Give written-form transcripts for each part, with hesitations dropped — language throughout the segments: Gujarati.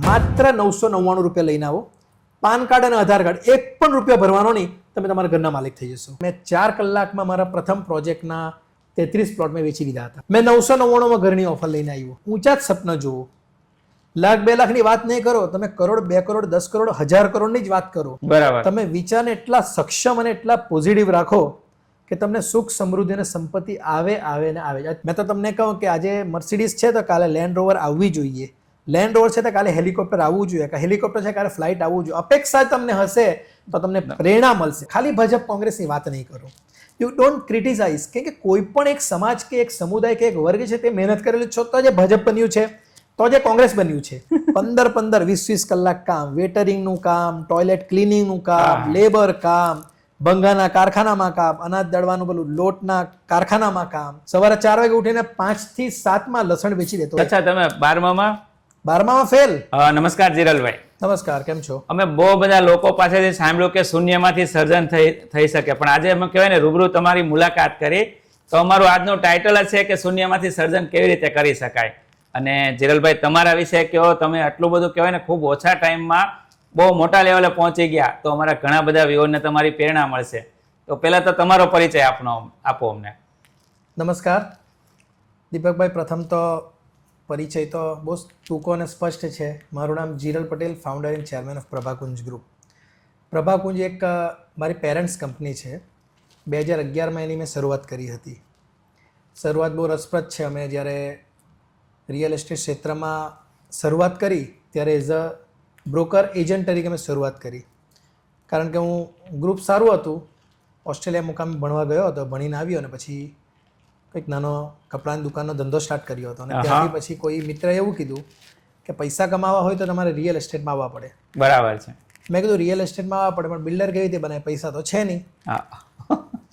માત્ર 999 રૂપિયા લઈને આવો. પાન કાર્ડ અને આધાર કાર્ડ, એક પણ રૂપિયા ભરવાનો નહીં, તમે તમારા ઘરના માલિક થઈ જશો. મેં 4 કલાકમાં મારા પ્રથમ પ્રોજેક્ટના 33 પ્લોટ મેં વેચી દીધા હતા. મેં 999માં ઘરની ઓફર લઈને આવ્યો. ઊંચા જ સપના જુઓ. લાખ 2 લાખની વાત નહીં કરો, તમે કરોડ 2 કરોડ 10 કરોડ 1000 કરોડની જ વાત કરો. બરાબર. તમે વિચારને એટલા સક્ષમ અને એટલા પોઝિટિવ રાખો કે તમને સુખ સમૃદ્ધિ અને સંપત્તિ આવે ને આવે. મેં તો તમને કહું કે આજે મર્સિડીઝ છે તો કાલે લેન્ડ રોવર આવવી જોઈએ, લેન્ડ રોવર છે તો કાલે હેલિકોપ્ટર આવવું જોઈએ, કે હેલિકોપ્ટર છે કાલે ફ્લાઇટ આવવું જોઈએ. અપેક્ષા તમને હશે તો તમને પ્રેરણા મળશે. ખાલી ભાજપ કોંગ્રેસની વાત નહીં કરો. યુ ડોન્ટ ક્રિટિસાઇઝ, કે કોઈ પણ એક સમાજ કે એક સમુદાય કે એક વર્ગ છે તે મહેનત કરેલું છો તો જે ભાજપ બન્યું છે, તો જે કોંગ્રેસ બન્યું છે. 15 20 કલાક કામ, વેટરિંગનું કામ, ટોયલેટ ક્લિનિંગનું કામ, લેબર કામ, બંગાના કારખાનામાં કામ, અનાજ દળવાનું પેલું લોટના કારખાનામાં કામ, સવારે 4 વાગે ઉઠીને 5 થી 7 લસણ વેચી દેતો. અચ્છા, તમે 12માં ફેલ. નમસ્કાર જીરલભાઈ. નમસ્કાર, કેમ છો? અમે બહુ બધા લોકો પાસેથી સાંભળ્યું કે શૂન્યમાંથી સર્જન થઈ શકે, પણ આજે અમે કહેવાય ને રૂબરૂ તમારી મુલાકાત કરી તો અમારું આજનું ટાઇટલ જ છે કે શૂન્યમાંથી સર્જન કેવી રીતે કરી શકાય. અને જીરલભાઈ, તમારા વિશે કહો, તમે આટલું બધું કહેવાય ને ખૂબ ઓછા ટાઈમમાં બહુ મોટા લેવલે પહોંચી ગયા, તો અમારા ઘણા બધા વ્યુઅરને તમારી પ્રેરણા મળશે. તો પહેલા તો તમારો પરિચય આપો અમને. નમસ્કાર દીપકભાઈ. પ્રથમ તો પરિચય તો બહુ ટૂંકો અને સ્પષ્ટ છે. મારું નામ Jiral Patel, founder and chairman of Prabhakunj group. Prabhakunj એક મારી પેરેન્ટ્સ કંપની છે. 2011માં એની મેં શરૂઆત કરી હતી. શરૂઆત બહુ રસપ્રદ છે. અમે જ્યારે રિયલ એસ્ટેટ ક્ષેત્રમાં શરૂઆત કરી ત્યારે એઝ અ બ્રોકર એજન્ટ તરીકે મેં શરૂઆત કરી. કારણ કે હું ગ્રુપ સારું હતું, ઓસ્ટ્રેલિયા મુકામે ભણવા ગયો હતો, ભણીને આવ્યો અને પછી કંઈક નાનો કપડાની દુકાનનો ધંધો સ્ટાર્ટ કર્યો હતો. અને ત્યાંથી પછી કોઈ મિત્રએ એવું કીધું કે પૈસા કમાવા હોય તો તમારે રિયલ એસ્ટેટમાં આવવા પડે. બરાબર છે. મેં કીધું રિયલ એસ્ટેટમાં આવવા પડે, પણ બિલ્ડર કેવી રીતે બનાવે, પૈસા તો છે નહીં.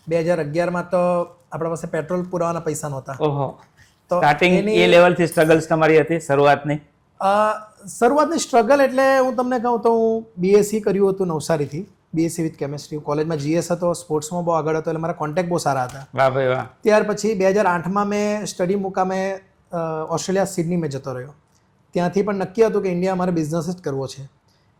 2011માં તો આપણા પાસે પેટ્રોલ પુરાવાના પૈસા નહોતા. ઓહો. તો સ્ટાર્ટિંગ એ લેવલથી સ્ટ્રગલ્સ તમારી હતી શરૂઆતની? શરૂઆતની સ્ટ્રગલ એટલે હું તમને કહું તો હું બીએસસી કર્યું હતું નવસારીથી, બીએસસી વિથ કેમેસ્ટ્રી. કોલેજમાં જીએસ હતો, સ્પોર્ટ્સમાં બહુ આગળ હતો, એટલે મારા કોન્ટેક્ટ બહુ સારા હતા. વાહ ભાઈ વાહ. ત્યાર પછી 2008માં મેં સ્ટડી મુકામે ઓસ્ટ્રેલિયા સિડની મેં જતો રહ્યો. ત્યાંથી પણ નક્કી હતું કે ઇન્ડિયા મારે બિઝનેસ જ કરવો છે.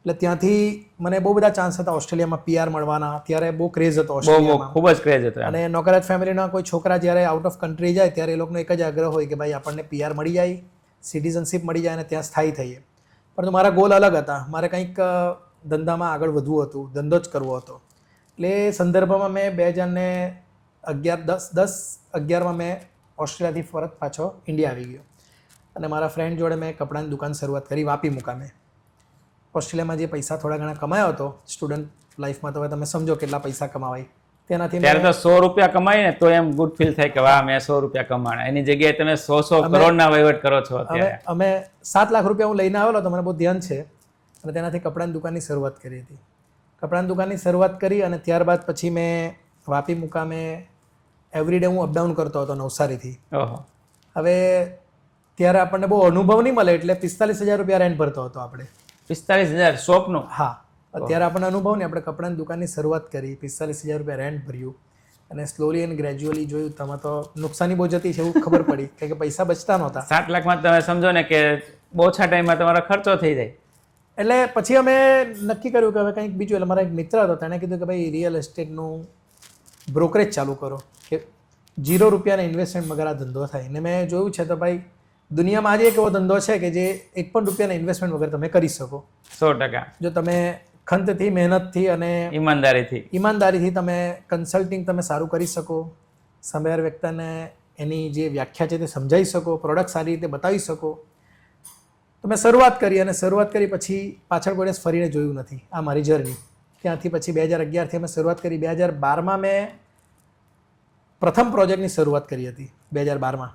એટલે ત્યાંથી મને બહુ બધા ચાન્સ હતા ઓસ્ટ્રેલિયામાં પીઆર મળવાના. ત્યારે બહુ ક્રેઝ હતો ઓસ્ટ્રેલિયામાં, ખૂબ જ ક્રેઝ હતો. અને નોકરાત ફેમિલીના કોઈ છોકરા જ્યારે આઉટ ઓફ કન્ટ્રી જાય ત્યારે એ લોકોનો એક જ આગ્રહ હોય કે ભાઈ આપણને પીઆર મળી જાય, સિટીઝનશીપ મળી જાય અને ત્યાં સ્થાયી થઈએ. પરંતુ મારા ગોલ અલગ હતા. મારે કંઈક ધંધામાં આગળ વધવું હતું, ધંધો જ કરવો હતો. એટલે એ સંદર્ભમાં મેં 2011માં મેં ઓસ્ટ્રેલિયાથી પરત પાછો ઇન્ડિયા આવી ગયો. અને મારા ફ્રેન્ડ જોડે મેં કપડાની દુકાન શરૂઆત કરી વાપી મુકામે. ઓસ્ટ્રેલિયામાં જે પૈસા થોડા ઘણા કમાયો હતો સ્ટુડન્ટ લાઈફમાં, તો તમે સમજો કેટલા પૈસા કમાવાય તેનાથી. ત્યારે તો 100 રૂપિયા કમાય ને તો એમ ગુડ ફીલ થાય કે વાહ મેં 100 રૂપિયા કમાણા. એની જગ્યાએ તમે 100 કરોડના વહીવટ કરો છો અત્યારે. અમે 7 લાખ રૂપિયા હું લઈને આવેલો તો મને બહુ ધ્યાન છે. અને તેનાથી કપડાની દુકાનની શરૂઆત કરી હતી. કપડાની દુકાનની શરૂઆત કરી અને ત્યારબાદ પછી મેં વાપી મુકામે એવરીડે હું અપડાઉન કરતો હતો નવસારીથી. હવે ત્યારે આપણને બહુ અનુભવ નહીં મળે, એટલે 45,000 રૂપિયા રેન્ટ ભરતો હતો આપણે. 45,000 શોપનું? હા. અત્યારે આપણને અનુભવ નહીં. આપણે કપડાની દુકાનની શરૂઆત કરી, 45,000 રૂપિયા રેન્ટ ભર્યું અને સ્લોલી એન્ડ ગ્રેજ્યુઅલી જોયું તેમાં તો નુકસાની બહુ જતી છે એવું ખબર પડી કે પૈસા બચતા નહોતા. 7 લાખમાં તમે સમજો ને કે બહુ ઓછા ટાઈમમાં તમારો ખર્ચો થઈ જાય. એટલે પછી અમે નક્કી કર્યું કે હવે કંઈક બીજું. એટલે મારા એક મિત્ર હતો, તેણે કીધું કે ભાઈ રિયલ એસ્ટેટનું બ્રોકરેજ ચાલુ કરો કે 0 રૂપિયાના ઇન્વેસ્ટમેન્ટ વગર આ ધંધો થાય. ને મેં જોયું છે તો ભાઈ દુનિયામાં આજે એક એવો ધંધો છે કે જે 1 પણ રૂપિયાના ઇન્વેસ્ટમેન્ટ વગર તમે કરી શકો. 100%. જો તમે ખંતથી, મહેનતથી અને ઈમાનદારીથી તમે કન્સલ્ટિંગ તમે સારું કરી શકો, સામેવાળા વ્યક્તિને એની જે વ્યાખ્યા છે તે સમજાવી શકો, પ્રોડક્ટ સારી રીતે બતાવી શકો. તો મેં શરૂઆત કરી પછી પાછળ કોઈ ફરીને જોયું નથી. આ મારી જર્ની. ત્યાંથી પછી 2011થી અમે શરૂઆત કરી. 2012માં મેં પ્રથમ પ્રોજેક્ટની શરૂઆત કરી હતી. 2012માં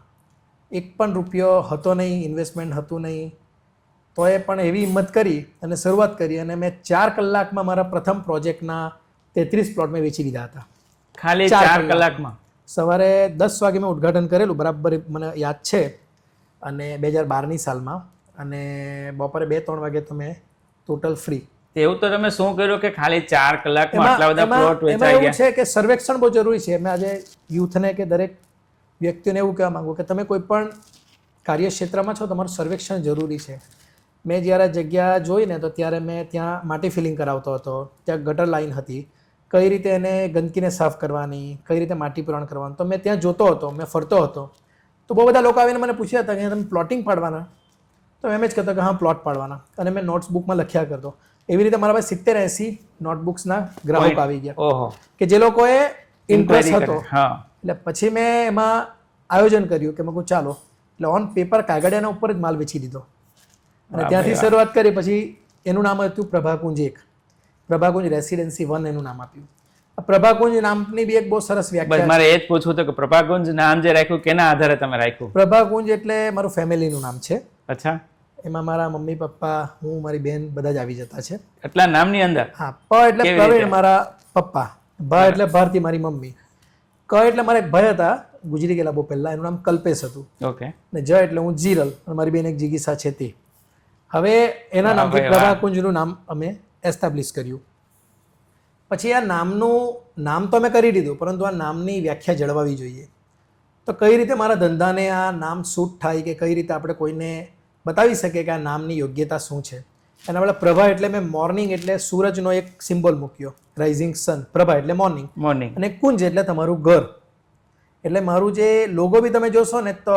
1 પણ રૂપિયો હતો નહીં, ઇન્વેસ્ટમેન્ટ હતું નહીં. તો એ પણ એવી હિંમત કરી અને શરૂઆત કરી અને મેં 4 કલાકમાં મારા પ્રથમ પ્રોજેક્ટના 33 પ્લોટ મેં વેચી દીધા હતા. ખાલી 4 કલાકમાં? સવારે 10 વાગે મેં ઉદ્ઘાટન કરેલું, બરાબર મને યાદ છે. અને 2012ની સાલમાં. અને બપોરે 2-3 વાગે તો મેં ટોટલ ફ્રી. એવું તો તમે શું કર્યું કે ખાલી 4 કલાકમાં આટલા બધા પ્લોટ વેચાઈ ગયા? એવું છે કે સર્વેક્ષણ બહુ જરૂરી છે. મેં આજે યુથને કે દરેક વ્યક્તિને એવું કહેવા માંગુ કે તમે કોઈ પણ કાર્યક્ષેત્રમાં છો, તમારું સર્વેક્ષણ જરૂરી છે. મેં જ્યારે જગ્યા જોઈ ને તો ત્યારે મેં ત્યાં માટી ફિલિંગ કરાવતો હતો, ત્યાં ગટર લાઈન હતી, કઈ રીતે એને ગંદકીને સાફ કરવાની, કઈ રીતે માટી પુરાણ કરવાનું, તો મેં ત્યાં જોતો હતો, મેં ફરતો હતો. તો બહુ બધા લોકો આવીને મને પૂછ્યા હતા કે તમે પ્લોટિંગ પાડવાના, તો એમ જ કહેતો કે હા પ્લોટ પાડવાના, અને મેં નોટ્સ બુકમાં લખ્યા કરતો. એવી રીતે મારા પાસે 70-80 નોટબુક્સના ગ્રાહકો આવી ગયા ઓહો, કે જે લોકોએ ઇન્ટરેસ્ટ Inquiry હતો. કરે. હા, એટલે પછી મેં એમાં આયોજન કર્યું કે મેં કહું ચાલો, એટલે ઓન પેપર કાગળિયાના ઉપર જ માલ વેચી દીધો અને ત્યાંથી શરૂઆત કરી. પછી એનું નામ હતું પ્રભાકુંજ 1, પ્રભાકુંજ રેસિડેન્સી 1 એનું નામ આપ્યું. આ પ્રભાકુંજ નામની બી એક બહુ સરસ બસ વ્યાખ્યા. મારે એ જ પૂછવું હતું કે પ્રભાકુંજ નામ જે રાખ્યું કેના આધારે તમે રાખ્યું? પ્રભાકુંજ એટલે મારું ફેમિલીનું નામ છે. અચ્છા, એમાં મારા મમ્મી પપ્પા, હું, મારી બેન બધા જ આવી જતા છે. એટલા નામની અંદર? હા, પ એટલે કેવી પ્રવીણ રીતે? મારા પપ્પા, ભા એટલે ભારતી મારી મમ્મી, ક એટલે મારા એક ભાઈ હતા ગુજરી ગયેલા બહુ પહેલા, એનું નામ કલ્પેશ હતું, ઓકે, અને જ એટલે હું જીરલ, અને મારી બેન એક જીગીસા છે તે. હવે એના નામથી ભાઈ, વાહ. પ્રભાકુંજનું નામ અમે એસ્ટાબ્લિશ કર્યું. પછી આ નામનું નામ તો અમે કરી દીધું, પરંતુ આ નામની વ્યાખ્યા જળવાવી જોઈએ. તો કઈ રીતે મારા ધંધાને આ નામ સૂટ થાય, કે કઈ રીતે આપણે કોઈને બતાવી શકીએ કે આ નામની યોગ્યતા શું છે. એના વડે પ્રભા એટલે મેં મોર્નિંગ એટલે સૂરજનો એક સિમ્બોલ મૂક્યો, રાઇઝિંગ સન. પ્રભા એટલે મોર્નિંગ, મોર્નિંગ. અને કુંજ એટલે તમારું ઘર. એટલે મારું જે લોગો બી તમે જોશો ને તો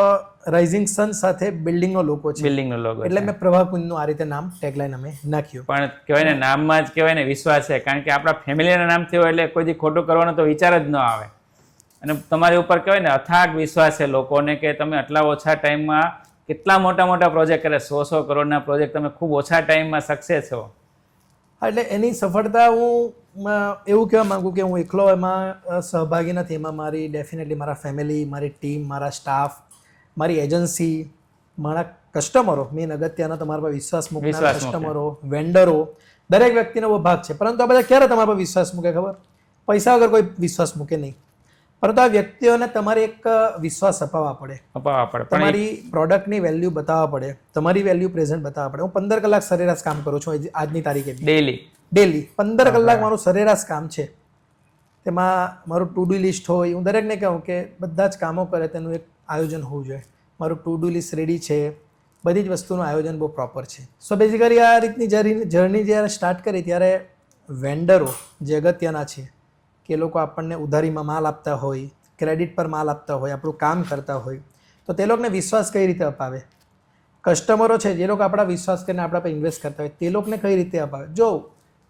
રાઇઝિંગ સન સાથે બિલ્ડિંગનો લોગો છે. બિલ્ડિંગ નો લોગો. એટલે મેં પ્રભા કુંજનું આ રીતે નામ ટેગલાઈન અમે નાખ્યું. પણ કહેવાય ને નામમાં જ કહેવાય ને વિશ્વાસ છે, કારણ કે આપણા ફેમિલીના નામથી હોય એટલે કોઈ દી ખોટું કરવાનો તો વિચાર જ ન આવે. અને તમારી ઉપર કહેવાય ને અથાગ વિશ્વાસ છે લોકોને કે તમે આટલા ઓછા ટાઈમમાં કેટલા મોટા મોટા પ્રોજેક્ટ કરે, 100 કરોડના પ્રોજેક્ટ તમે ખૂબ ઓછા ટાઈમમાં સક્સેસ છો. હા, એટલે એની સફળતા હું એવું કહેવા માંગુ કે હું એકલો એમાં સહભાગી નથી. એમાં મારી ડેફિનેટલી મારા ફેમિલી, મારી ટીમ, મારા સ્ટાફ, મારી એજન્સી, મારા કસ્ટમરો, મેઇન અગત્યના તમારા પર વિશ્વાસ મૂકનાર વિશ્વાસ મૂકે. કસ્ટમરો, વેન્ડરો, દરેક વ્યક્તિનો બહુ ભાગ છે. પરંતુ આ બધા ક્યારે તમારા પર વિશ્વાસ મૂકે ખબર? પૈસા વગર કોઈ વિશ્વાસ મૂકે નહીં, પરંતુ આ વ્યક્તિઓને તમારે એક વિશ્વાસ અપાવવા પડે, અપાવવા પડે. પણ તમારી પ્રોડક્ટની વેલ્યુ બતાવવા પડે, તમારી વેલ્યુ પ્રેઝન્ટ બતાવવા પડે. હું 15 કલાક સરેરાશ કામ કરું છું આજની તારીખે, ડેલી 15 કલાક મારું સરેરાશ કામ છે. તેમાં મારું ટુ ડુ લિસ્ટ હોય, હું દરેકને કહું કે બધા જ કામો કરે તેનું એક આયોજન હોવું જોઈએ. મારું ટુ ડુ લિસ્ટ રેડી છે, બધી જ વસ્તુનું આયોજન બહુ પ્રોપર છે. સો બેઝિકલી આ રીતની જર્ની જ્યારે સ્ટાર્ટ કરી ત્યારે વેન્ડરો જે અગત્યના છે કે લોકો આપણને ઉધારીમાં માલ આપતા હોય, ક્રેડિટ પર માલ આપતા હોય, આપણું કામ કરતા હોય, તો તે લોકોને વિશ્વાસ કઈ રીતે અપાવે. કસ્ટમરો છે જે લોકો આપણા વિશ્વાસ કરીને આપણા પર ઇન્વેસ્ટ કરતા હોય, તે લોકોને કઈ રીતે અપાવે. જો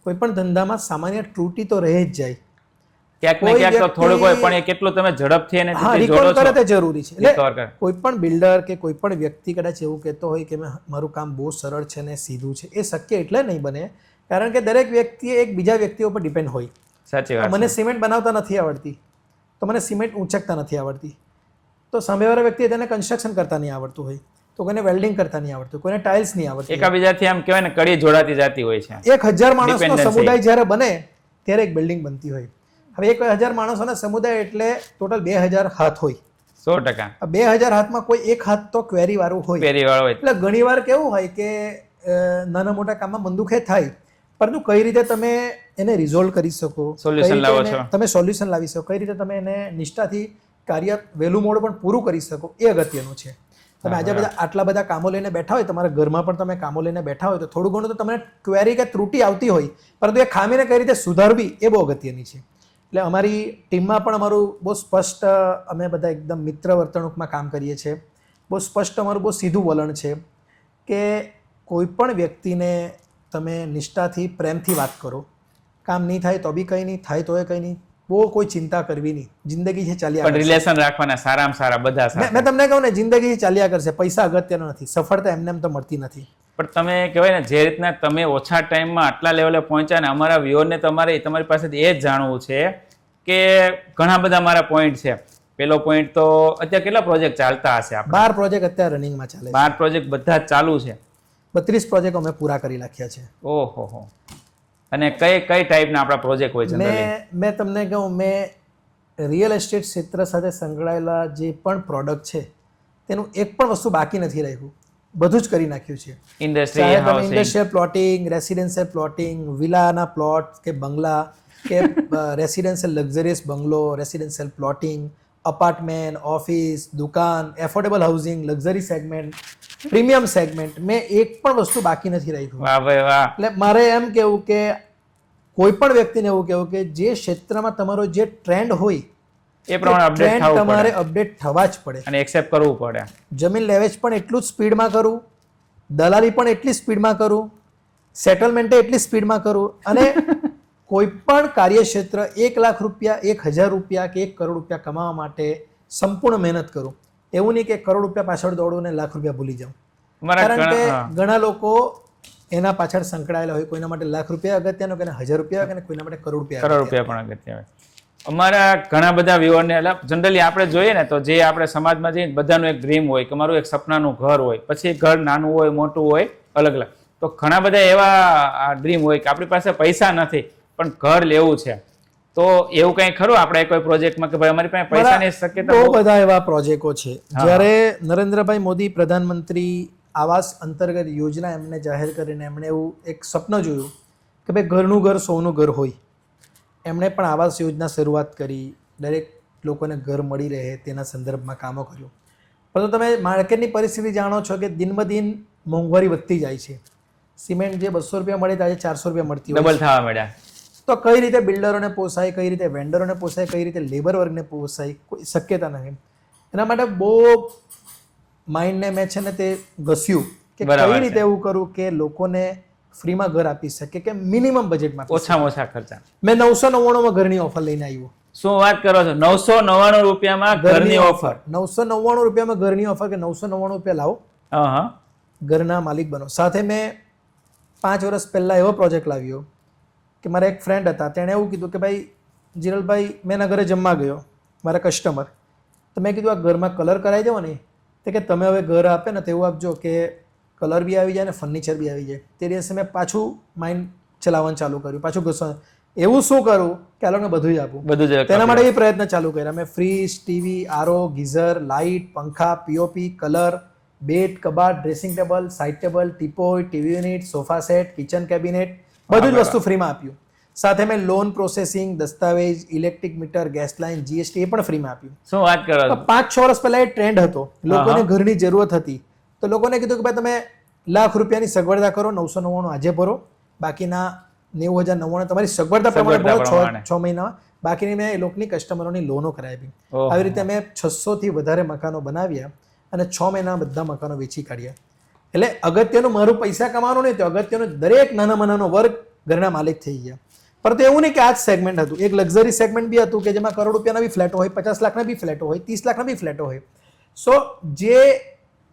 કોઈ પણ ધંધામાં સામાન્ય ત્રુટિ તો રહે જ જાય, ક્યાંક ને ક્યાંક તો થોડુંક હોય, પણ એ કેટલું તમે ઝડપથી એને હા જોડો રિકોલ કરે છો. તે જરૂરી છે. Recover એટલે કરે. કોઈ પણ બિલ્ડર કે કોઈ પણ વ્યક્તિ કદાચ એવું કહેતો હોય કે મારું કામ બહુ સરળ છે ને સીધું છે, એ શક્ય એટલે નહીં બને, કારણ કે દરેક વ્યક્તિ એક બીજા વ્યક્તિઓ પર ડિપેન્ડ હોય. સાચી વાત મને છે. સિમેન્ટ બનાવતા નથી આવડતી, તો મને સિમેન્ટ ઊંચકતા નથી આવડતી, તો સામેવાળા વ્યક્તિએ તેને કન્સ્ટ્રક્શન કરતા નહીં આવડતું હોય, તો કોઈને વેલ્ડિંગ કરતા નહીં આવડતું, કોઈને ટાઇલ્સ નહીં આવડતી. એકાબીજાથી આમ કહેવાય ને કડી જોડાતી જતી હોય છે. 1000 માણસનો Dependency. સમુદાય જ્યારે બને ત્યારે એક બિલ્ડિંગ બનતી હોય. હવે 1000 માણસોના સમુદાય એટલે ટોટલ 2000 હાથ હોય. 100%. આ 2000 હાથમાં કોઈ એક હાથ તો ક્વેરી વાળું હોય. પેરીવાળો હોય. એટલે ઘણીવાર કેવું હોય કે નાના મોટા કામમાં બંદૂકે થાય, પરંતુ કઈ રીતે તમે એને રિઝોલ્વ કરી શકો, Solution કઈ રીતે લાવો એને છો. તમે સોલ્યુશન લાવી શકો, કઈ રીતે તમે એને નિષ્ઠાથી કાર્ય વહેલું મોડ પણ પૂરું કરી શકો, એ અગત્યનું છે. તમે આજે બધા આટલા બધા કામો લઈને બેઠા હોય, તમારા ઘરમાં પણ તમે કામો લઈને બેઠા હોય, તો થોડું ઘણું તો તમને ક્વેરી કે ત્રુટિ આવતી હોય, પરંતુ એ ખામીને કઈ રીતે સુધારવી એ બહુ અગત્યની છે. એટલે અમારી ટીમમાં પણ અમારું બહુ સ્પષ્ટ, અમે બધા એકદમ મિત્ર વર્તણૂકમાં કામ કરીએ છીએ. બહુ સ્પષ્ટ અમારું બહુ સીધું વલણ છે કે કોઈ પણ વ્યક્તિને તમે નિષ્ઠાથી પ્રેમથી વાત કરો, કામ નહીં થાય તો બી કંઈ નહીં, થાય તો એ કંઈ નહીં, બહુ કોઈ ચિંતા કરવી નહીં. જિંદગી છે ચાલ્યા પણ કરશે. રિલેશન રાખવાના સારામાં સારા બધા સાથે. મેં તમને કહું ને, જિંદગી ચાલ્યા કરશે, પૈસા અગત્યનો નથી, સફળતા એમને એમ તો મળતી નથી. પણ તમે કહેવાય ને જે રીતના તમે ઓછા ટાઈમમાં આટલા લેવલે પહોંચ્યા ને, અમારા વ્યુઅરને તમારી પાસેથી એ જ જાણવું છે કે ઘણા બધા મારા પોઈન્ટ છે. પેલો પોઈન્ટ તો અત્યારે કેટલા પ્રોજેક્ટ ચાલતા હશે? 12 પ્રોજેક્ટ અત્યારે રનિંગમાં ચાલે છે. 12 પ્રોજેક્ટ બધા જ ચાલુ છે. 32 પ્રોજેક્ટ અમે પૂરા કરી નાખ્યા છે. ઓહો હો. અને કઈ ટાઈપના આપણા પ્રોજેક્ટ હોય છે? મેં તમને કહું, મેં રિયલ એસ્ટેટ ક્ષેત્ર સાથે સંકળાયેલા જે પણ પ્રોડક્ટ છે તેનું એક પણ વસ્તુ બાકી નથી રાખ્યું, બધું જ કરી નાખ્યું છે. ઇન્ડસ્ટ્રી, ચાહે તમે housing, industrial plotting, residential plotting, વિલાના પ્લોટ કે બંગલા કે રેસિડેન્શિયલ લક્ઝરિયસ બંગલો, રેસિડેન્શિયલ પ્લોટિંગ, અપાર્ટમેન્ટ, ઓફિસ, દુકાન, affordable housing, luxury segment, premium segment, મેં એક પણ વસ્તુ બાકી નથી રાખ્યું. વાહ ભાઈ વાહ. એટલે મારે એમ કહેવું કે કોઈ પણ વ્યક્તિને એવું કહેવું કે જે ક્ષેત્રમાં તમારો જે ટ્રેન્ડ હોય એ પ્રમાણે અપડેટ ટ્રેન્ડ થવું તમારે પડે અપડેટ થવા જ પડે. અને એક્સેપ્ટ કરવું પડે. જમીન લેવેચ પણ એટલું જ સ્પીડમાં કરું, દલાલી પણ એટલી સ્પીડમાં કરું, સેટલમેન્ટ એટલી સ્પીડમાં કરું, અને કોઈ પણ કાર્યક્ષેત્ર 1 લાખ રૂપિયા, 1000 રૂપિયા કે 1 કરોડ રૂપિયા કમાવા માટે સંપૂર્ણ મહેનત કરું. એવું નહીં કે 1 કરોડ રૂપિયા પાછળ દોડું ને 1 લાખ રૂપિયા ભૂલી જાઉં. અમારા કારણ કે ઘણા- હા. ઘણા લોકો એના પાછળ સંકળાયેલા હોય. કોઈના માટે 1 લાખ રૂપિયા અગત્યનો, કોઈને 1000 રૂપિયા, અને કોઈના માટે કરોડ રૂપિયા કરોડ રૂપિયા પણ અગત્ય હોય. અમારા ઘણા બધા વ્યુઅરને એટલે જનરલી આપણે જોઈએ ને તો જે આપણે સમાજમાં જઈએ બધાનું એક ડ્રીમ હોય કે મારું એક સપનાનું ઘર હોય, પછી ઘર નાનું હોય મોટું હોય અલગ અલગ. તો ઘણા બધા એવા ડ્રીમ હોય કે આપણી પાસે પૈસા નથી પણ ઘર લેવું છે. તો એવું કંઈ ખરું આપણે કોઈ પ્રોજેક્ટમાં કે ભાઈ અમારી પાસે પૈસાની શક્યતા બહુ બહુ- બધા એવા પ્રોજેક્ટો છે. જ્યારે નરેન્દ્રભાઈ મોદી પ્રધાનમંત્રી આવાસ અંતર્ગત યોજના એમને જાહેર કરીને એમણે એવું એક સ્વપ્ન જોયું કે ભાઈ ઘરનું ઘર સૌનું ઘર હોય. એમણે પણ આવાસ યોજના શરૂઆત કરી, દરેક લોકોને ઘર મળી રહે તેના સંદર્ભમાં કામો કર્યું. પરંતુ તમે માર્કેટની પરિસ્થિતિ જાણો છો કે દિન બ દિન મોંઘવારી વધતી જાય છે. સિમેન્ટ જે 200 રૂપિયા મળે તો આજે 400 રૂપિયા મળતી હોય ડબલ થવા મળ્યા. તો કઈ રીતે બિલ્ડરોને પોસાય, કઈ રીતે વેન્ડરોને પોસાય, કઈ રીતે લેબર વર્ગને પોસાય, કોઈ શક્યતા નથી. એના માટે બહુ માઇન્ડને મેં છે ને તે ઘસ્યું કે બરાબર કઈ છે. રીતે એવું કરું કે લોકોને ફ્રીમાં ઘર આપી શકે કે મિનિમમ બજેટમાં. ઓછામાં ઓછા ખર્ચા. મેં 999 ઘરની ઓફર લઈને આવ્યો. શું વાત કરો છો? 999 રૂપિયામાં ઘરની ઓફર. 999 રૂપિયામાં ઘરની ઓફર કે 999 રૂપિયા લાવો, હા હા. ઘરના માલિક બનો. સાથે મેં 5 વર્ષ પહેલાં એવો પ્રોજેક્ટ લાવ્યો કે મારા એક ફ્રેન્ડ હતા, તેણે એવું કીધું કે ભાઈ જીરલભાઈ, મેં એના ઘરે જમવા ગયો, મારા કસ્ટમર, તો મેં કીધું આ ઘરમાં કલર કરાવી દેવો ને. તે કે તમે હવે ઘર આપે ને તેવું આપજો કે કલર બી આવી જાય ને ફર્નિચર બી આવી જાય. તે દિવસે મેં પાછું માઇન્ડ ચલાવવાનું ચાલુ કર્યું, પાછું ઘસવાનું. એવું શું કરું કે આ લોકોને બધું જ આપું. બધું જ તેના માટે એ પ્રયત્ન ચાલુ કર્યા. મેં fridge, TV, RO, geyser, light, પંખા, પીઓપી, કલર, બેડ, કબાટ, dressing table, side table, teapoy, TV unit, sofa set, kitchen cabinet, બધું જ વસ્તુ ફ્રીમાં આપ્યું. સાથે મેં લોન પ્રોસેસિંગ, દસ્તાવેજ, electric meter, gas line, GST એ પણ ફ્રીમાં આપ્યું. શું વાત કરો છો? 5-6 વર્ષ પહેલા એ ટ્રેન્ડ હતો, લોકોને ઘરની જરૂરત હતી, તો લોકોને કીધું કે ભાઈ તમે 1 લાખ રૂપિયાની સગવડતા કરો, 999 આજે ભરો, બાકીના 90,099 તમારી સગવડતા પ્રમાણે ભરો પ્રમાણે. 6 મહિનામાં. બાકીની મેં એ લોકોની કસ્ટમરોની લોનો કરાવી. ઓહો. આવી રીતે મેં 600 થી વધારે મકાનો બનાવ્યા અને 6 મહિના બધા મકાનો વેચી કાઢ્યા. એટલે અગત્યનું મારું પૈસા કમાવાનું નહીં, તો અગત્યનું દરેક નાનો વર્ગ ઘરના માલિક થઈ ગયા. પરંતુ એવું નહીં કે આ જ સેગમેન્ટ હતું, એક લક્ઝરી સેગમેન્ટ બી હતું કે જેમાં કરોડ રૂપિયાના બી ફ્લેટો હોય, 50 લાખના બી ફ્લેટો હોય, 30 લાખના બી ફ્લેટો હોય. સો જે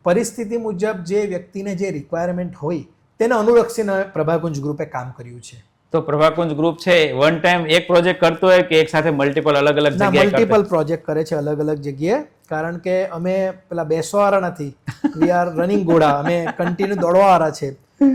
પરિસ્થિતિ મુજબ જે વ્યક્તિને જે રિક્વાયરમેન્ટ હોય તેને અનુલક્ષીને પ્રભાકુંજ ગ્રુપે કામ કર્યું છે. તો પ્રભાકુંજ ગ્રુપ છે વન ટાઈમ એક પ્રોજેક્ટ કરતો હોય કે એક સાથે મલ્ટિપલ અલગ અલગ ના, જગ્યાએ કરતો મલ્ટિપલ પ્રોજેક્ટ કરે છે અલગ અલગ જગ્યાએ. કારણ કે અમે પેલા બેસવાવાળા નથી, વી આર રનિંગ ઘોડા, અમે કન્ટિન્યુ દોડવાવાળા છે.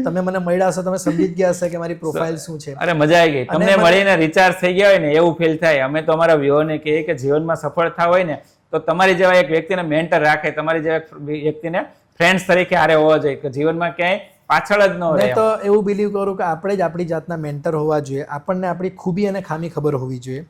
તમે મને મળ્યા હશો, તમે સમજી જ ગયા હશે કે મારી પ્રોફાઇલ શું છે. અરે મજા આવી ગઈ. તમને મળીને રિચાર્જ થઈ ગયા હોય ને એવું ફીલ થાય. અમે તો અમારા વ્યુઅરને કહીએ કે જીવનમાં સફળ થવા હોય ને તો તમારી જેવા એક વ્યક્તિને મેન્ટર રાખે, તમારી જેવા વ્યક્તિને ફ્રેન્ડ્સ તરીકે હારે હોવા જોઈએ કે જીવનમાં ક્યાંય પાછળ જ ન રહે. મેં તો એવું બિલીવ કરું કે આપણે જ આપણી જાતના મેન્ટર હોવા જોઈએ. આપણને આપણી ખૂબી અને ખામી ખબર હોવી જોઈએ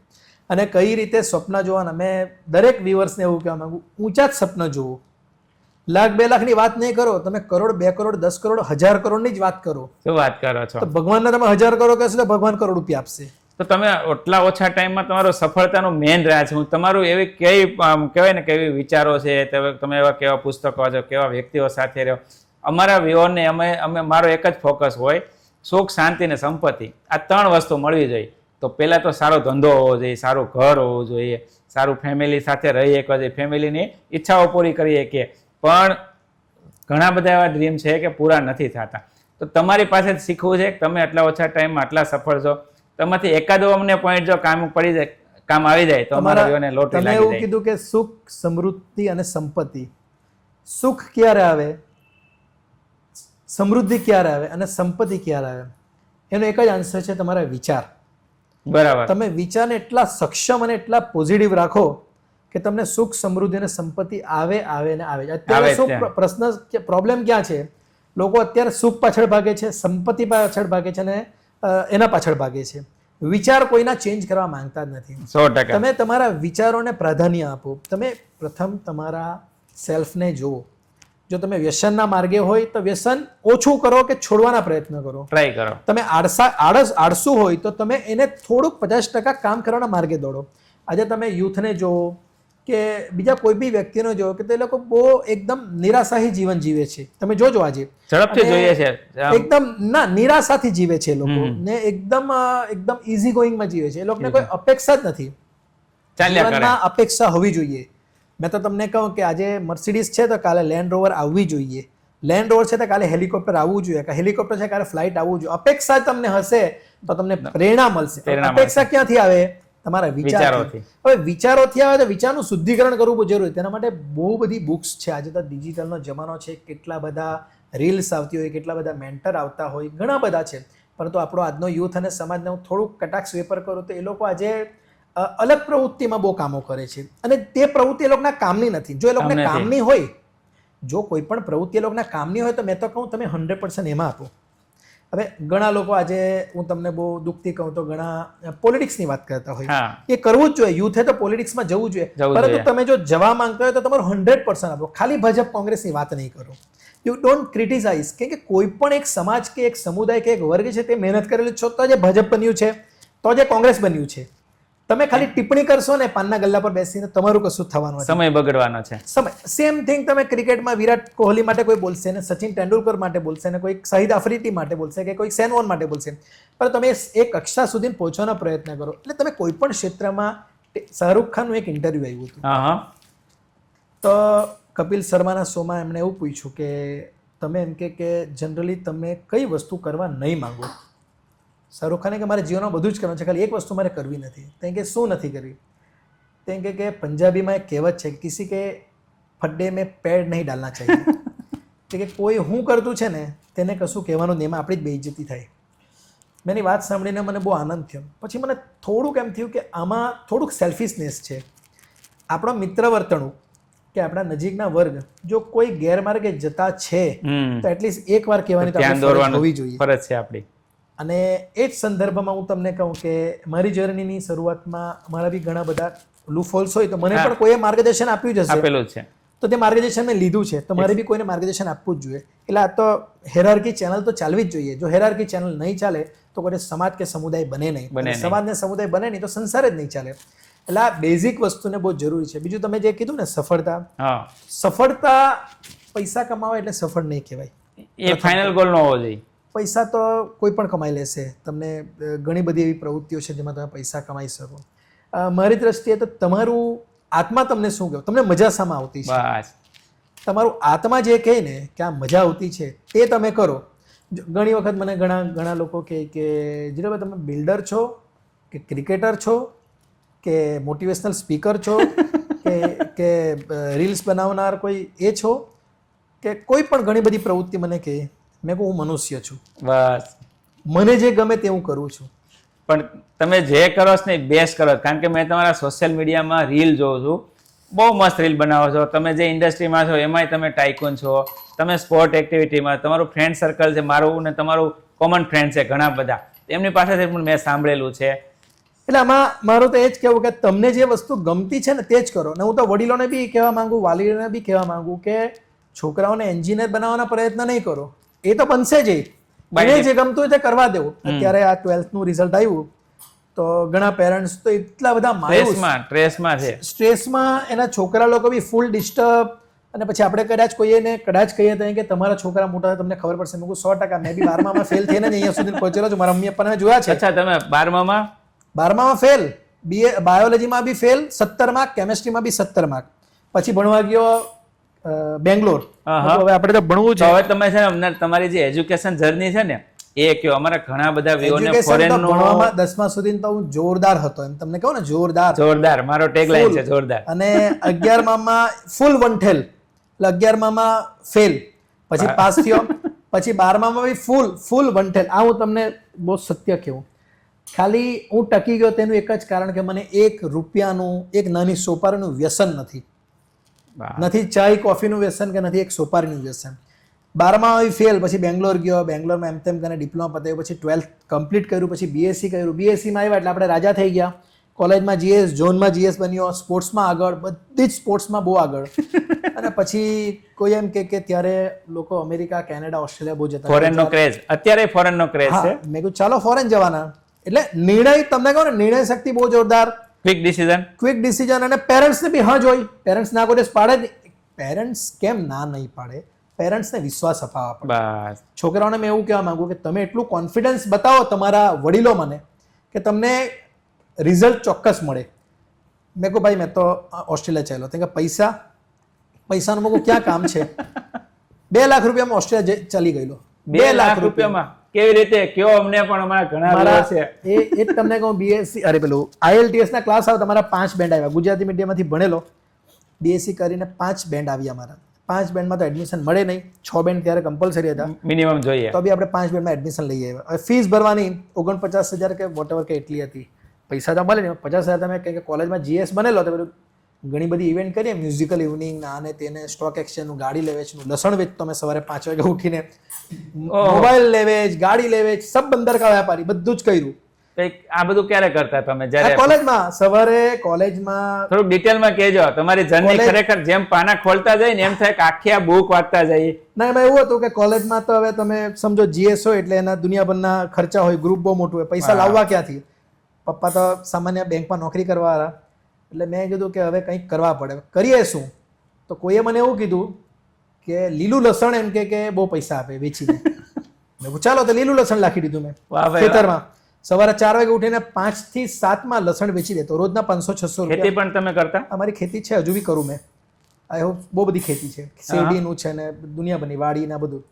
અને કઈ રીતે સ્વપ્ન જોવાના. મેં દરેક વ્યુઅર્સને એવું કહેવા માંગુ, ઊંચા જ સપના જુઓ. 1 લાખ 2 લાખની વાત નહીં કરો, તમે કરોડ, 2 કરોડ, 10 કરોડ, 1000 કરોડની જ વાત કરો. શું વાત કરો છો? તો ભગવાનને તમે 1000 કરોડ કહેશો તો ભગવાન કરોડ રૂપિયા આપશે. તો તમે આટલા ઓછા ટાઈમમાં તમારો સફળતાનું મેન રહ્યા છે. હું તમારું એવી કઈ કહેવાય ને કેવી વિચારો છે, તમે એવા કેવા પુસ્તકો વાંચો, કેવા વ્યક્તિઓ સાથે રહ્યો. અમારા વ્યુઅરને અમે મારો એક જ ફોકસ હોય, સુખ, શાંતિ ને સંપત્તિ, આ 3 વસ્તુ મળવી જોઈએ. તો પહેલા તો સારો ધંધો હોવો જોઈએ, સારું ઘર હોવું જોઈએ, સારું ફેમિલી સાથે રહી શકવા જોઈએ, ફેમિલીની ઈચ્છાઓ પૂરી કરી શકીએ. પણ ઘણા બધા એવા ડ્રીમ છે કે પૂરા નથી થતા. તો તમારી પાસે જ શીખવું છે કે તમે આટલા ઓછા ટાઈમમાં આટલા સફળ છો. તમારાથી એકાદો અમને પોઈન્ટ જો કામ આવી જાય તો અમારા વ્યુઅરને લોટરી તમે લાગી એવું જાય. કીધું કે સુખ, સમૃદ્ધિ અને સંપત્તિ. સુખ ક્યારે આવે, સમૃદ્ધિ ક્યારે આવે અને સંપત્તિ ક્યારે આવે, એનો એક જ આન્સર છે તમારા વિચાર. બરાબર. તમે વિચારને એટલા સક્ષમ અને એટલા પોઝિટિવ રાખો કે તમને સુખ, સમૃદ્ધિ અને સંપત્તિ આવે ને આવે. અત્યારે આવે શું ત્યાં. પ્રશ્ન, પ્રોબ્લેમ ક્યાં છે? લોકો અત્યારે સુખ પાછળ ભાગે છે, સંપત્તિ પાછળ ભાગે છે અને એના પાછળ ભાગે છે. વિચાર કોઈના ચેન્જ કરવા માંગતા જ નથી. 100%. તમે તમારા વિચારોને પ્રાધાન્ય આપો. તમે પ્રથમ તમારા સેલ્ફને જુઓ. જો તમે વ્યસનના માર્ગે હોય તો વ્યસન ઓછું કરો કે છોડવાના પ્રયત્ન કરો. ટ્રાય કરો. તમે આળસુ હોય તો તમે એને થોડુંક 50% કામ કરવાના માર્ગે દોડો. આજે તમે યુથને જુઓ કે બીજા કોઈ બી વ્યક્તિને જુઓ કે તે લોકો બહુ એકદમ નિરાશાહી જીવન જીવે છે. તમે જોજો આજે ઝડપથી જોઈએ છે. એકદમ નિરાશાથી જીવે છે એ લોકો ને એકદમ ઇઝી ગોઈંગમાં જીવે છે. એ લોકોને કોઈ અપેક્ષા જ નથી. ચાલ્યા કરે. જીવનમાં અપેક્ષા હોવી જોઈએ. મેં તો તમને કહું કે આજે મર્સિડીઝ છે તો કાલે લેન્ડ રોવર આવવી જોઈએ. લેન્ડ રોવર છે તો કાલે હેલિકોપ્ટર આવવું જોઈએ. કે હેલિકોપ્ટર છે કાલે ફ્લાઇટ આવવું જોઈએ. અપેક્ષા તમને હશે તો તમને પ્રેરણા મળશે. અપેક્ષા ક્યાંથી આવે? તમારા વિચારોથી. હવે વિચારોથી આવે તો વિચારનું શુદ્ધિકરણ કરવું બહુ જરૂરી. તેના માટે બહુ બધી બુક્સ છે. આજે તો ડિજિટલનો જમાનો છે. કેટલા બધા રીલ્સ આવતી હોય, કેટલા બધા મેન્ટર આવતા હોય, ઘણા બધા છે. પરંતુ આપણો આજનો યુથ અને સમાજને હું થોડુંક કટાક્ષ વેપર કરું તો એ લોકો આજે અલગ પ્રવૃત્તિમાં બહુ કામો કરે છે અને તે પ્રવૃત્તિ એ લોકોના કામની નથી. જો એ લોકોને કામની હોય, જો કોઈ પણ પ્રવૃત્તિ એ લોકોના કામની હોય તો મેં તો કહું તમે 100% એમાં આપો. હવે ઘણા લોકો આજે હું તમને બહુ દુઃખથી કહું તો ઘણા પોલિટિક્સની વાત કરતા હોય. એ કરવું જ જોઈએ. યુથે તો પોલિટિક્સમાં જવું જોઈએ. પરંતુ તમે જો જવા માંગતા હોય તો તમારું 100% આપો. ખાલી ભાજપ કોંગ્રેસની વાત નહીં કરો. You don't criticise. કે કોઈ પણ એક સમાજ કે એક સમુદાય કે એક વર્ગ છે તે મહેનત કરેલી છો તો જે ભાજપ બન્યું છે, તો જે કોંગ્રેસ બન્યું છે. તમે ખાલી ટિપ્પણી કરશો ને પાનના ગલ્લા પર બેસીને તમારું કશું થવાનું નથી. સમય બગડવાનો છે. સેમ થિંગ તમે ક્રિકેટમાં વિરાટ કોહલી માટે કોઈ બોલશે ને સચિન તેંડુલકર માટે બોલશે ને કોઈ શાહિદ આફ્રિદી માટે બોલશે કે કોઈ સેન વોન માટે બોલશે. પણ તમે એ કક્ષા સુધી પહોંચવાનો પ્રયત્ન કરો. એટલે તમે કોઈ પણ ક્ષેત્રમાં શાહરૂખ ખાનનું એક ઇન્ટરવ્યુ આવ્યું હતું તો કપિલ શર્માના શોમાં એમણે એવું પૂછ્યું કે તમે એમ કે જનરલી તમે કઈ વસ્તુ કરવા નહીં માંગો. શાહરૂખ ખાને કે મારે જીવનમાં બધું જ કરવાનું છે, ખાલી એક વસ્તુ મારે કરવી નથી. તે કે શું નથી કરવી? તે કે પંજાબીમાં એક કહેવત છે કિસી કે ફડ્ડે મેં પેડ નહીં ડાલના ચાહીએ. કે કોઈ હું કરતું છે ને તેને કશું કહેવાનું નહીં, એમાં આપણી જ બેઇજ્જતી થાય. મેં એની વાત સાંભળીને મને બહુ આનંદ થયો. પછી મને થોડુંક એમ થયું કે આમાં થોડુંક સેલ્ફિશનેસ છે. આપણો મિત્ર વર્તણૂક કે આપણા નજીકના વર્ગ જો કોઈ ગેરમાર્ગે જતા છે તો એટલીસ્ટ એકવાર કહેવાની ફરજ હોવી જોઈએ. ફરજ છે આપણી. અને એ જ સંદર્ભમાં હું તમને કહું કે મારી જર્નીની શરૂઆતમાં મારા બી ઘણા બધા લૂફહોલ્સ હોય તો મને પણ કોઈએ માર્ગદર્શન આપ્યું જ હશે તો તે માર્ગદર્શન મેં લીધું છે. તો મારે બી કોઈને માર્ગદર્શન આપવું જ જોઈએ. એટલે આ તો હેરાર્કી ચેનલ તો ચાલવી જ જોઈએ. જો હેરાર્કી ચેનલ નહીં ચાલે તો કોઈ સમાજ કે સમુદાય બને નહીં. સમાજ ને સમુદાય બને નહીં તો સંસાર જ નહીં ચાલે. એટલે આ બેઝિક વસ્તુને બહુ જરૂરી છે. બીજું તમે જે કીધું ને સફળતા પૈસા કમાવા એટલે સફળ નહીં કહેવાય. એ ફાઇનલ ગોલ ન હોવો જોઈએ. પૈસા તો કોઈ પણ કમાઈ લેશે. તમને ઘણી બધી એવી પ્રવૃત્તિઓ છે જેમાં તમે પૈસા કમાઈ શકો. મારી દ્રષ્ટિએ તો તમારું આત્મા તમને શું કહે, તમને મજા શામાં આવતી છે? તમારું આત્મા જે કહે ને કે આ મજા આવતી છે તે તમે કરો. ઘણી વખત મને ઘણા લોકો કહે કે જીરાભાઈ તમે બિલ્ડર છો કે ક્રિકેટર છો કે મોટિવેશનલ સ્પીકર છો કે રીલ્સ બનાવનાર કોઈ એ છો કે કોઈ પણ ઘણી બધી પ્રવૃત્તિ મને કહે. મેં કહું હું મનુષ્ય છું, બસ મને જે ગમે તે હું કરું છું. પણ તમે જે કરો છો ને બેસ્ટ કરો. કારણ કે મેં તમારા સોશિયલ મીડિયામાં રીલ જોઉં છું, બહુ મસ્ત રીલ બનાવો છો. તમે જે ઇન્ડસ્ટ્રીમાં છો એમાંય તમે ટાઇકૂન છો, તમે સ્પોર્ટ એક્ટિવિટીમાં, તમારું ફ્રેન્ડ સર્કલ છે, મારું ને તમારું કોમન ફ્રેન્ડ છે ઘણા બધા, એમની પાસેથી પણ મેં સાંભળેલું છે. એટલે આમાં મારું તો એ જ કહેવું કે તમને જે વસ્તુ ગમતી છે ને તે જ કરો. ને હું તો વડીલોને બી કહેવા માંગુ, વાલીઓને બી કહેવા માંગુ કે છોકરાઓને એન્જિનિયર બનાવવાના પ્રયત્ન નહીં કરો. એ તો બનશે જ. એને જે ગમતું હોય તે કરવા દેવું. અત્યારે આ 12th નું રિઝલ્ટ આવ્યું તો ઘણા પેરેન્ટ્સ તો એટલા બધા સ્ટ્રેસમાં એના છોકરા લોકો બી ફૂલ ડિસ્ટર્બ. અને પછી આપણે કદાચ કહીએ તો કે તમારા છોકરા મોટા તમને ખબર પડશે. મેં 100% મેં બી 12માં ફેલ થઈને અહીંયા સુધી પહોંચેલો છું. મારા મમ્મી પપ્પાને જોયા છે. અચ્છા, તમે 12માં ફેલ, BA બાયોલોજીમાં બી ફેલ, 17 માર્ક, કેમેસ્ટ્રીમાં બી 17 માર્ક. પછી ભણવા ગયો બેંગ્લોર. હવે આપણે તો ભણવું છે. હવે તમે છે ને તમારી જે એજ્યુકેશન જર્ની છે ને એ કયો. અમારા ઘણા બધા વિઓને ફોરેનનું ભણવામાં 10મા સુધી તો હું જોરદાર હતો. એમ તમને કહું ને જોરદાર. મારો ટેગલાઈન છે જોરદાર. અને 11માં ફૂલ વંઠેલ. એટલે 11માં ફેલ, પછી પાસ થયો. પછી 12માં બી ફૂલ વંઠેલ. આ હું તમને બહુ સત્ય કહું. ખાલી હું ટકી ગયો તેનું એક જ કારણ કે મને 1 રૂપિયાનું એક નાની સોપારીનું વ્યસન નથી. ચાય કોફીનું વ્યસન કે નથી એક સોપારીનું વ્યસન. 12માં આવી ફેલ, પછી બેંગ્લોર ગયો, બેંગ્લોરમાં એમ તેમ કરીને ડિપ્લોમા પતાવ્યું, પછી 12th કમ્પ્લીટ કર્યું, પછી બીએસસી કર્યું. બીએસસીમાં આવ્યા એટલે આપણે રાજા થઈ ગયા. કોલેજમાં જીએસ, ઝોનમાં જીએસ બન્યો, સ્પોર્ટ્સમાં આગળ, બધી જ સ્પોર્ટ્સમાં બહુ આગળ. અને પછી કોઈ એમ કે ત્યારે લોકો અમેરિકા, કેનેડા, ઓસ્ટ્રેલિયા બહુ જતા. ફોરેન નો ક્રેઝ, અત્યારે ફોરેન નો ક્રેઝ છે. મેં કીધું ચાલો ફોરેન જવાના. એટલે નિર્ણય, તમને કહું ને, નિર્ણય શક્તિ બહુ જોરદાર, ક્વિક ડિસિઝન. અને પેરેન્ટ્સને બી હા જોઈ. પેરેન્ટ્સ ના કોઈ દિવસ પાડે જ નહીં. પેરેન્ટ્સ કેમ ના નહીં પાડે? પેરેન્ટ્સને વિશ્વાસ અપાવવા પડે. બસ છોકરાઓને મેં એવું કહેવા માંગુ કે તમે એટલું કોન્ફિડન્સ બતાવો તમારા વડીલો મને કે તમને રિઝલ્ટ ચોક્કસ મળે. મેં કહું ભાઈ મેં તો ઓસ્ટ્રેલિયા ચાલ્યો, તો કે પૈસાનું મેં કહું ક્યાં કામ છે? 2 લાખ રૂપિયામાં ઓસ્ટ્રેલિયા ચાલી ગયેલો. 2 લાખ રૂપિયામાં કેવી રીતે? કયો અમને પણ અમારા ઘણા છે એ જ તમને કહું. બીએસસી, અરે પેલું IELTS ના ક્લાસ આવે, તમારા 5 બેન્ડ આવ્યા. ગુજરાતી મીડિયમમાંથી ભણેલો, બીએસસી કરીને 5 બેન્ડ આવ્યા અમારા. 5 બેન્ડમાં તો એડમિશન મળે નહીં. 6 બેન્ડ ત્યારે કમ્પલસરી હતા, મિનિમમ જોઈએ. તો બી આપણે 5 બેન્ડમાં એડમિશન લઈ આવ્યા. હવે ફીસ ભરવાની 49,000 કે વોટ એવર કે એટલી હતી. પૈસા તો મળે નહીં. 50,000 તમે કંઈક કોલેજમાં જીએસ બનેલો તો પેલું ઘણી બધી ઇવેન્ટ કરીએ, મ્યુઝિકલ ઇવનિંગ, આને તેને, સ્ટોક એક્સચેન્જનું, ગાડી લેવેચનું, લસણ વેચતો મેં સવારે 5 વાગે ઉઠીને, મોબાઈલ લેવેચ, ગાડી લેવેચ, સબ બંદર કા વ્યાપારી, બધું જ કર્યું. આ બધું ક્યારે કરતા તમે? જ્યારે કોલેજમાં, સવારે કોલેજમાં. થોડુંક ડિટેલમાં કહેજો. તમારી જર્ની ખરેખર જેમ પાના ખોલતા જાય ને એમ થાય કે આખી આ બુક વાંચતા જઈએ. ના, એમાં એવું હતું કે કોલેજમાં તો હવે તમે સમજો જીએસ હોય એટલે એના દુનિયાભરના ખર્ચા હોય, ગ્રુપ બહુ મોટું હોય, પૈસા લાવવા ક્યાંથી? પપ્પા તો સામાન્ય બેંકમાં નોકરી કરવા વાળા, એટલે મેં કીધું કે હવે કંઈક કરવા પડે. કરીએ શું? તો કોઈએ મને એવું કીધું કે લીલું લસણ એમ કે બહુ પૈસા આપે વેચીને. મેં કહ્યું ચાલો, તો લીલું લસણ નાખી દીધું મેં ખેતરમાં. સવારે 4 વાગે ઉઠીને 5 થી 7 માં લસણ વેચી દેતો. રોજના 500-600 રૂપિયા. ખેતી પણ તમે કરતા? અમારી ખેતી છે, હજુ બી કરું મેં. આઈ હોપ બહુ બધી ખેતી છે, શેરડીનું છે ને દુનિયાભરની વાડી ને બધું.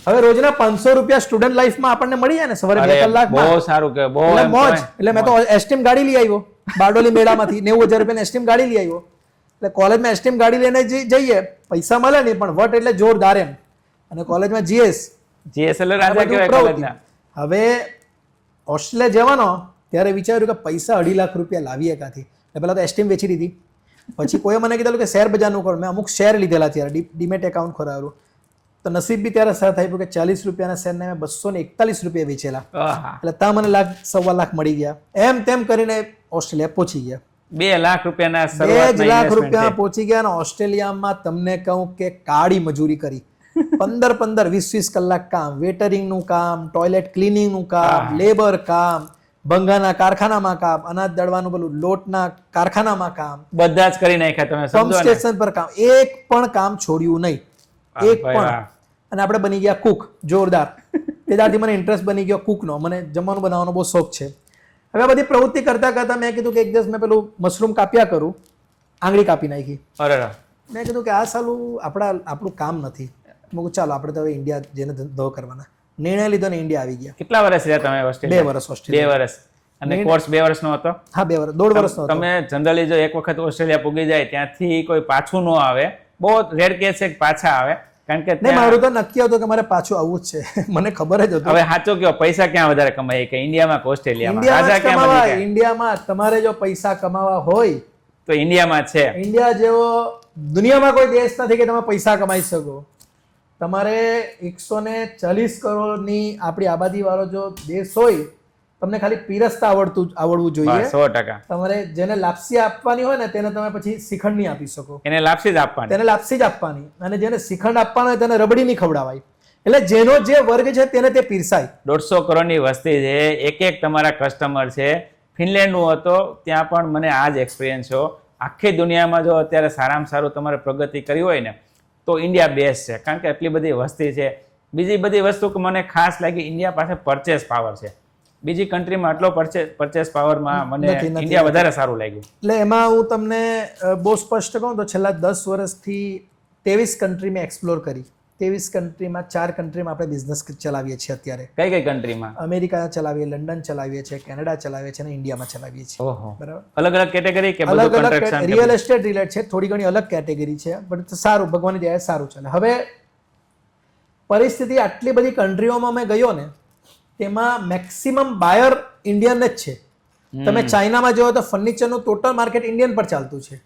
હવે રોજના 500 રૂપિયા સ્ટુડન્ટ લાઈફમાં આપણને મળી જાય ને, સવારે 2 કલાકમાં. બહુ સારું કે બહુ મોજ. એટલે મેં તો એસ્ટીમ ગાડી લઈ આવ્યો બારડોલી મેળામાંથી. 90,000 રૂપિયાની એસ્ટીમ ગાડી લઈ આવ્યો. એટલે કોલેજમાં એસ્ટીમ ગાડી લઈને જઈએ, પૈસા મળે નહીં પણ વટ એટલે જોરદાર એમ. અને કોલેજમાં જીએસ એટલે રાજા કહેવાય કોલેજના. હવે ઓસ્ટ્રેલિયા જવાનો ત્યારે વિચાર્યું કે પૈસા 2.5 લાખ રૂપિયા લાવીએ ક્યાંથી. એટલે પહેલા તો એસ્ટીમ વેચી દીધી. પછી કોઈ મને કીધેલું કે શેર બજારનું કર. મેં અમુક શેર લીધેલા ત્યારે, ડીમેટ એકાઉન્ટ ખોરાવ્યું. તો નસીબ બી ત્યારે સાથ આપ્યું કે 40 રૂપિયાના શેરને મેં 241 રૂપિયા વેચેલા. એટલે ત્યાં મને 1.25 લાખ મળી ગયા. એમ તેમ કરીને ઓસ્ટ્રેલિયા પહોંચી ગયા. 2 લાખ રૂપિયાના 2 લાખ રૂપિયા પહોંચી ગયા. અને ઓસ્ટ્રેલિયામાં તમને કહું કે કાળી મજૂરી કરી. 15-15, 20-20 કલાક કામ, વેટરિંગનું કામ, ટોયલેટ ક્લિનિંગનું કામ, લેબર કામ, ભંગાના કારખાનામાં કામ, અનાજ દળવાનું પેલું લોટના કારખાનામાં કામ, બધા જ કરી નાખ્યા તમે. પંપ સ્ટેશન પર કામ, એક પણ કામ છોડ્યું નહીં, એક પણ. અને આપણે બની ગયા કુક, જોરદાર. તે દાડથી મને ઇન્ટરેસ્ટ બની ગયો કુકનો. મને જમવાનું બનાવવાનો બહુ શોખ છે. હવે આ બધી પ્રવૃત્તિ કરતા કરતા મેં કીધું કે એક દિવસ મેં પેલું મશરૂમ કાપ્યા કરું, આંગળી કાપી નાખી. મેં કીધું કે આ સાલું આપણું કામ નથી. મેં કહ્યું ચાલો આપણે તો હવે ઇન્ડિયા જેને ધંધો કરવાના. નિર્ણય લીધો ને ઇન્ડિયા આવી ગયા. કેટલા વર્ષ રહ્યા તમે ઓસ્ટ્રેલિયા? 2 વર્ષ ઓસ્ટ્રેલિયા. 2 વર્ષ. અને કોર્સ 2 વર્ષનો હતો? હા, 2 વર્ષ, 1.5 વર્ષનો હતો. તમે જનરલી જો એક વખત ઓસ્ટ્રેલિયા પૂગી જાય ત્યાંથી કોઈ પાછું ન આવે, બહુ રેર કેસ છે કે પાછા આવે. કારણ કે મારું તો નક્કી હતું કે મારે પાછું આવવું જ છે. મને ખબર જ હતું. હવે સાચો કયો, પૈસા ક્યાં વધારે કમાય, કે ઇન્ડિયામાં કે ઓસ્ટ્રેલિયામાં? ઇન્ડિયામાં. તમારે જો પૈસા કમાવા હોય તો ઇન્ડિયામાં છે. ઇન્ડિયા જેવો દુનિયામાં કોઈ દેશ નથી કે તમે પૈસા કમાઈ શકો. તમારે 140 કરોડની આપણી આબાદી વાળો જો દેશ હોય, તમને ખાલી પીરસતા આવડવું જોઈએ. 100%. તમારે જેને લાપસી આપવાની હોય ને તેને તમે પછી શ્રીખંડ નહીં આપી શકો. એને લાપસી જ આપવાની. તેને લાપસી જ આપવાની. અને જેને શ્રીખંડ આપવાનો હોય તેને રબડી નહીં ખવડાવાય. એટલે જેનો જે વર્ગ છે તેને તે પીરસાય. 150 કરોડની વસ્તી છે, એક તમારા કસ્ટમર છે. ફિનલેન્ડનું હતો, ત્યાં પણ મને આ જ એક્સપિરિયન્સ છે. આખી દુનિયામાં જો અત્યારે સારામાં સારું તમારે પ્રગતિ કરી હોય ને તો ઇન્ડિયા બેસ્ટ છે. કારણ કે એટલી બધી વસ્તી છે. બીજી બધી વસ્તુ કે મને ખાસ લાગી, ઇન્ડિયા પાસે પરચેસ પાવર છે. બીજી કન્ટ્રીમાં આટલો પરચેસ પાવરમાં મને ઇન્ડિયા વધારે સારું લાગ્યું. એટલે એમાં હું તમને બહુ સ્પષ્ટ કહું તો છેલ્લા 10 વર્ષથી 23 કન્ટ્રી મેં એક્સપ્લોર કરી. 23 કન્ટ્રીમાં 4 કન્ટ્રીમાં આપણે બિઝનેસ ચલાવીએ છીએ અત્યારે. કઈ કન્ટ્રીમાં? અમેરિકા ચલાવીએ, લંડન ચલાવીએ છીએ, કેનેડા ચલાવીએ છીએ અને ઇન્ડિયામાં ચલાવીએ છીએ. બરાબર. અલગ અલગ કેટેગરી કે અલગ અલગ રિયલ એસ્ટેટ રિલેટ છે, થોડી ઘણી અલગ કેટેગરી છે, પણ સારું, ભગવાનની દયાએ સારું ચાલે. હવે પરિસ્થિતિ આટલી બધી કન્ટ્રીઓમાં મેં ગયો ને, તેમાં મેક્સિમમ બાયર ઇન્ડિયન જ છે. તમે ચાઇનામાં જોવો તો ફર્નિચરનું ટોટલ માર્કેટ ઇન્ડિયન પર ચાલતું છે.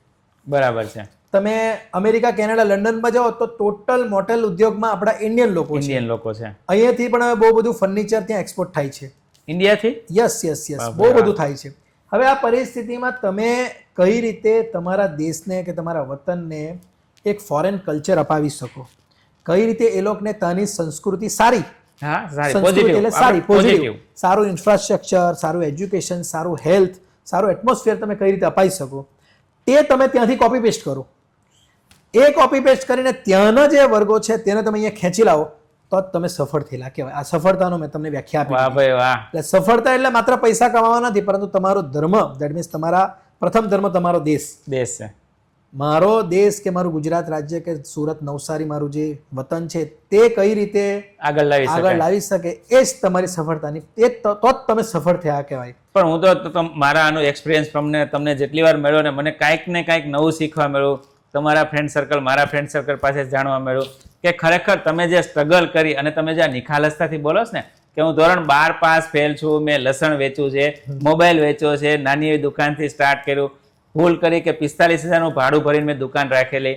બરાબર છે. તમે અમેરિકા, કેનેડા, લંડનમાં જાઓ તો ટોટલ મોટેલ ઉદ્યોગમાં આપણા ઇન્ડિયન લોકો છે. ઇન્ડિયન લોકો છે. અહીંયાથી પણ હવે બહુ બધું ફર્નિચર ત્યાં એક્સપોર્ટ થાય છે. ઇન્ડિયાથી? યસ બહુ બધું થાય છે. હવે આ પરિસ્થિતિમાં તમે કઈ રીતે તમારા દેશને કે તમારા વતનને એક ફોરેન કલ્ચર અપાવી શકો, કઈ રીતે એ લોકોને ત્યાંની સંસ્કૃતિ સારી, હા, સારી, સંસ્કૃતિ positive. એટલે સારી, આપણે પોઝિટિવ, positive. સારું ઇન્ફ્રાસ્ટ્રક્ચર, સારું એજ્યુકેશન, સારું હેલ્થ, સારું એટમોસ્ફિયર તમે કઈ રીતે અપાવી શકો, તે તમે ત્યાંથી કોપી પેસ્ટ કરો. એ કોપી પેસ્ટ કરીને ત્યાંના જે વર્ગો છે તેને તમે અહીંયા ખેંચી લાવો તો જ તમે સફળ થયેલા કહેવાય. આ સફળતાનો મેં તમને વ્યાખ્યા વાહ આપી. ભાઈ વાહ. એટલે સફળતા એટલે માત્ર પૈસા કમાવા નથી, પરંતુ તમારો ધર્મ, દેટ મીન્સ તમારા પ્રથમ ધર્મ તમારો દેશ. દેશ છે. મારો દેશ કે મારું ગુજરાત રાજ્ય કે સુરત, નવસારી મારું જે વતન છે તે કઈ રીતે આગળ લાવી આગળ શકાય. લાવી શકે એ જ તમારી સફળતાની, એ તો જ તમે સફળ થયા કહેવાય. પણ હું તો મારા આનો એક્સપિરિયન્સ તમને જેટલી વાર મળ્યો ને મને કાંઈક ને કાંઈક નવું શીખવા મળ્યું. તમારા ફ્રેન્ડ સર્કલ, મારા ફ્રેન્ડ સર્કલ પાસે જાણવા મળ્યું કે ખરેખર તમે જે સ્ટ્રગલ કરી અને તમે જે આ નિખાલસતાથી બોલો છો ને કે હું ધોરણ 12 પાસ ફેલ છું, મેં લસણ વેચ્યું છે, મોબાઈલ વેચ્યો છે, નાની એવી દુકાનથી સ્ટાર્ટ કર્યું, ભૂલ કરી કે 45,000નું ભાડું ભરીને મેં દુકાન રાખેલી.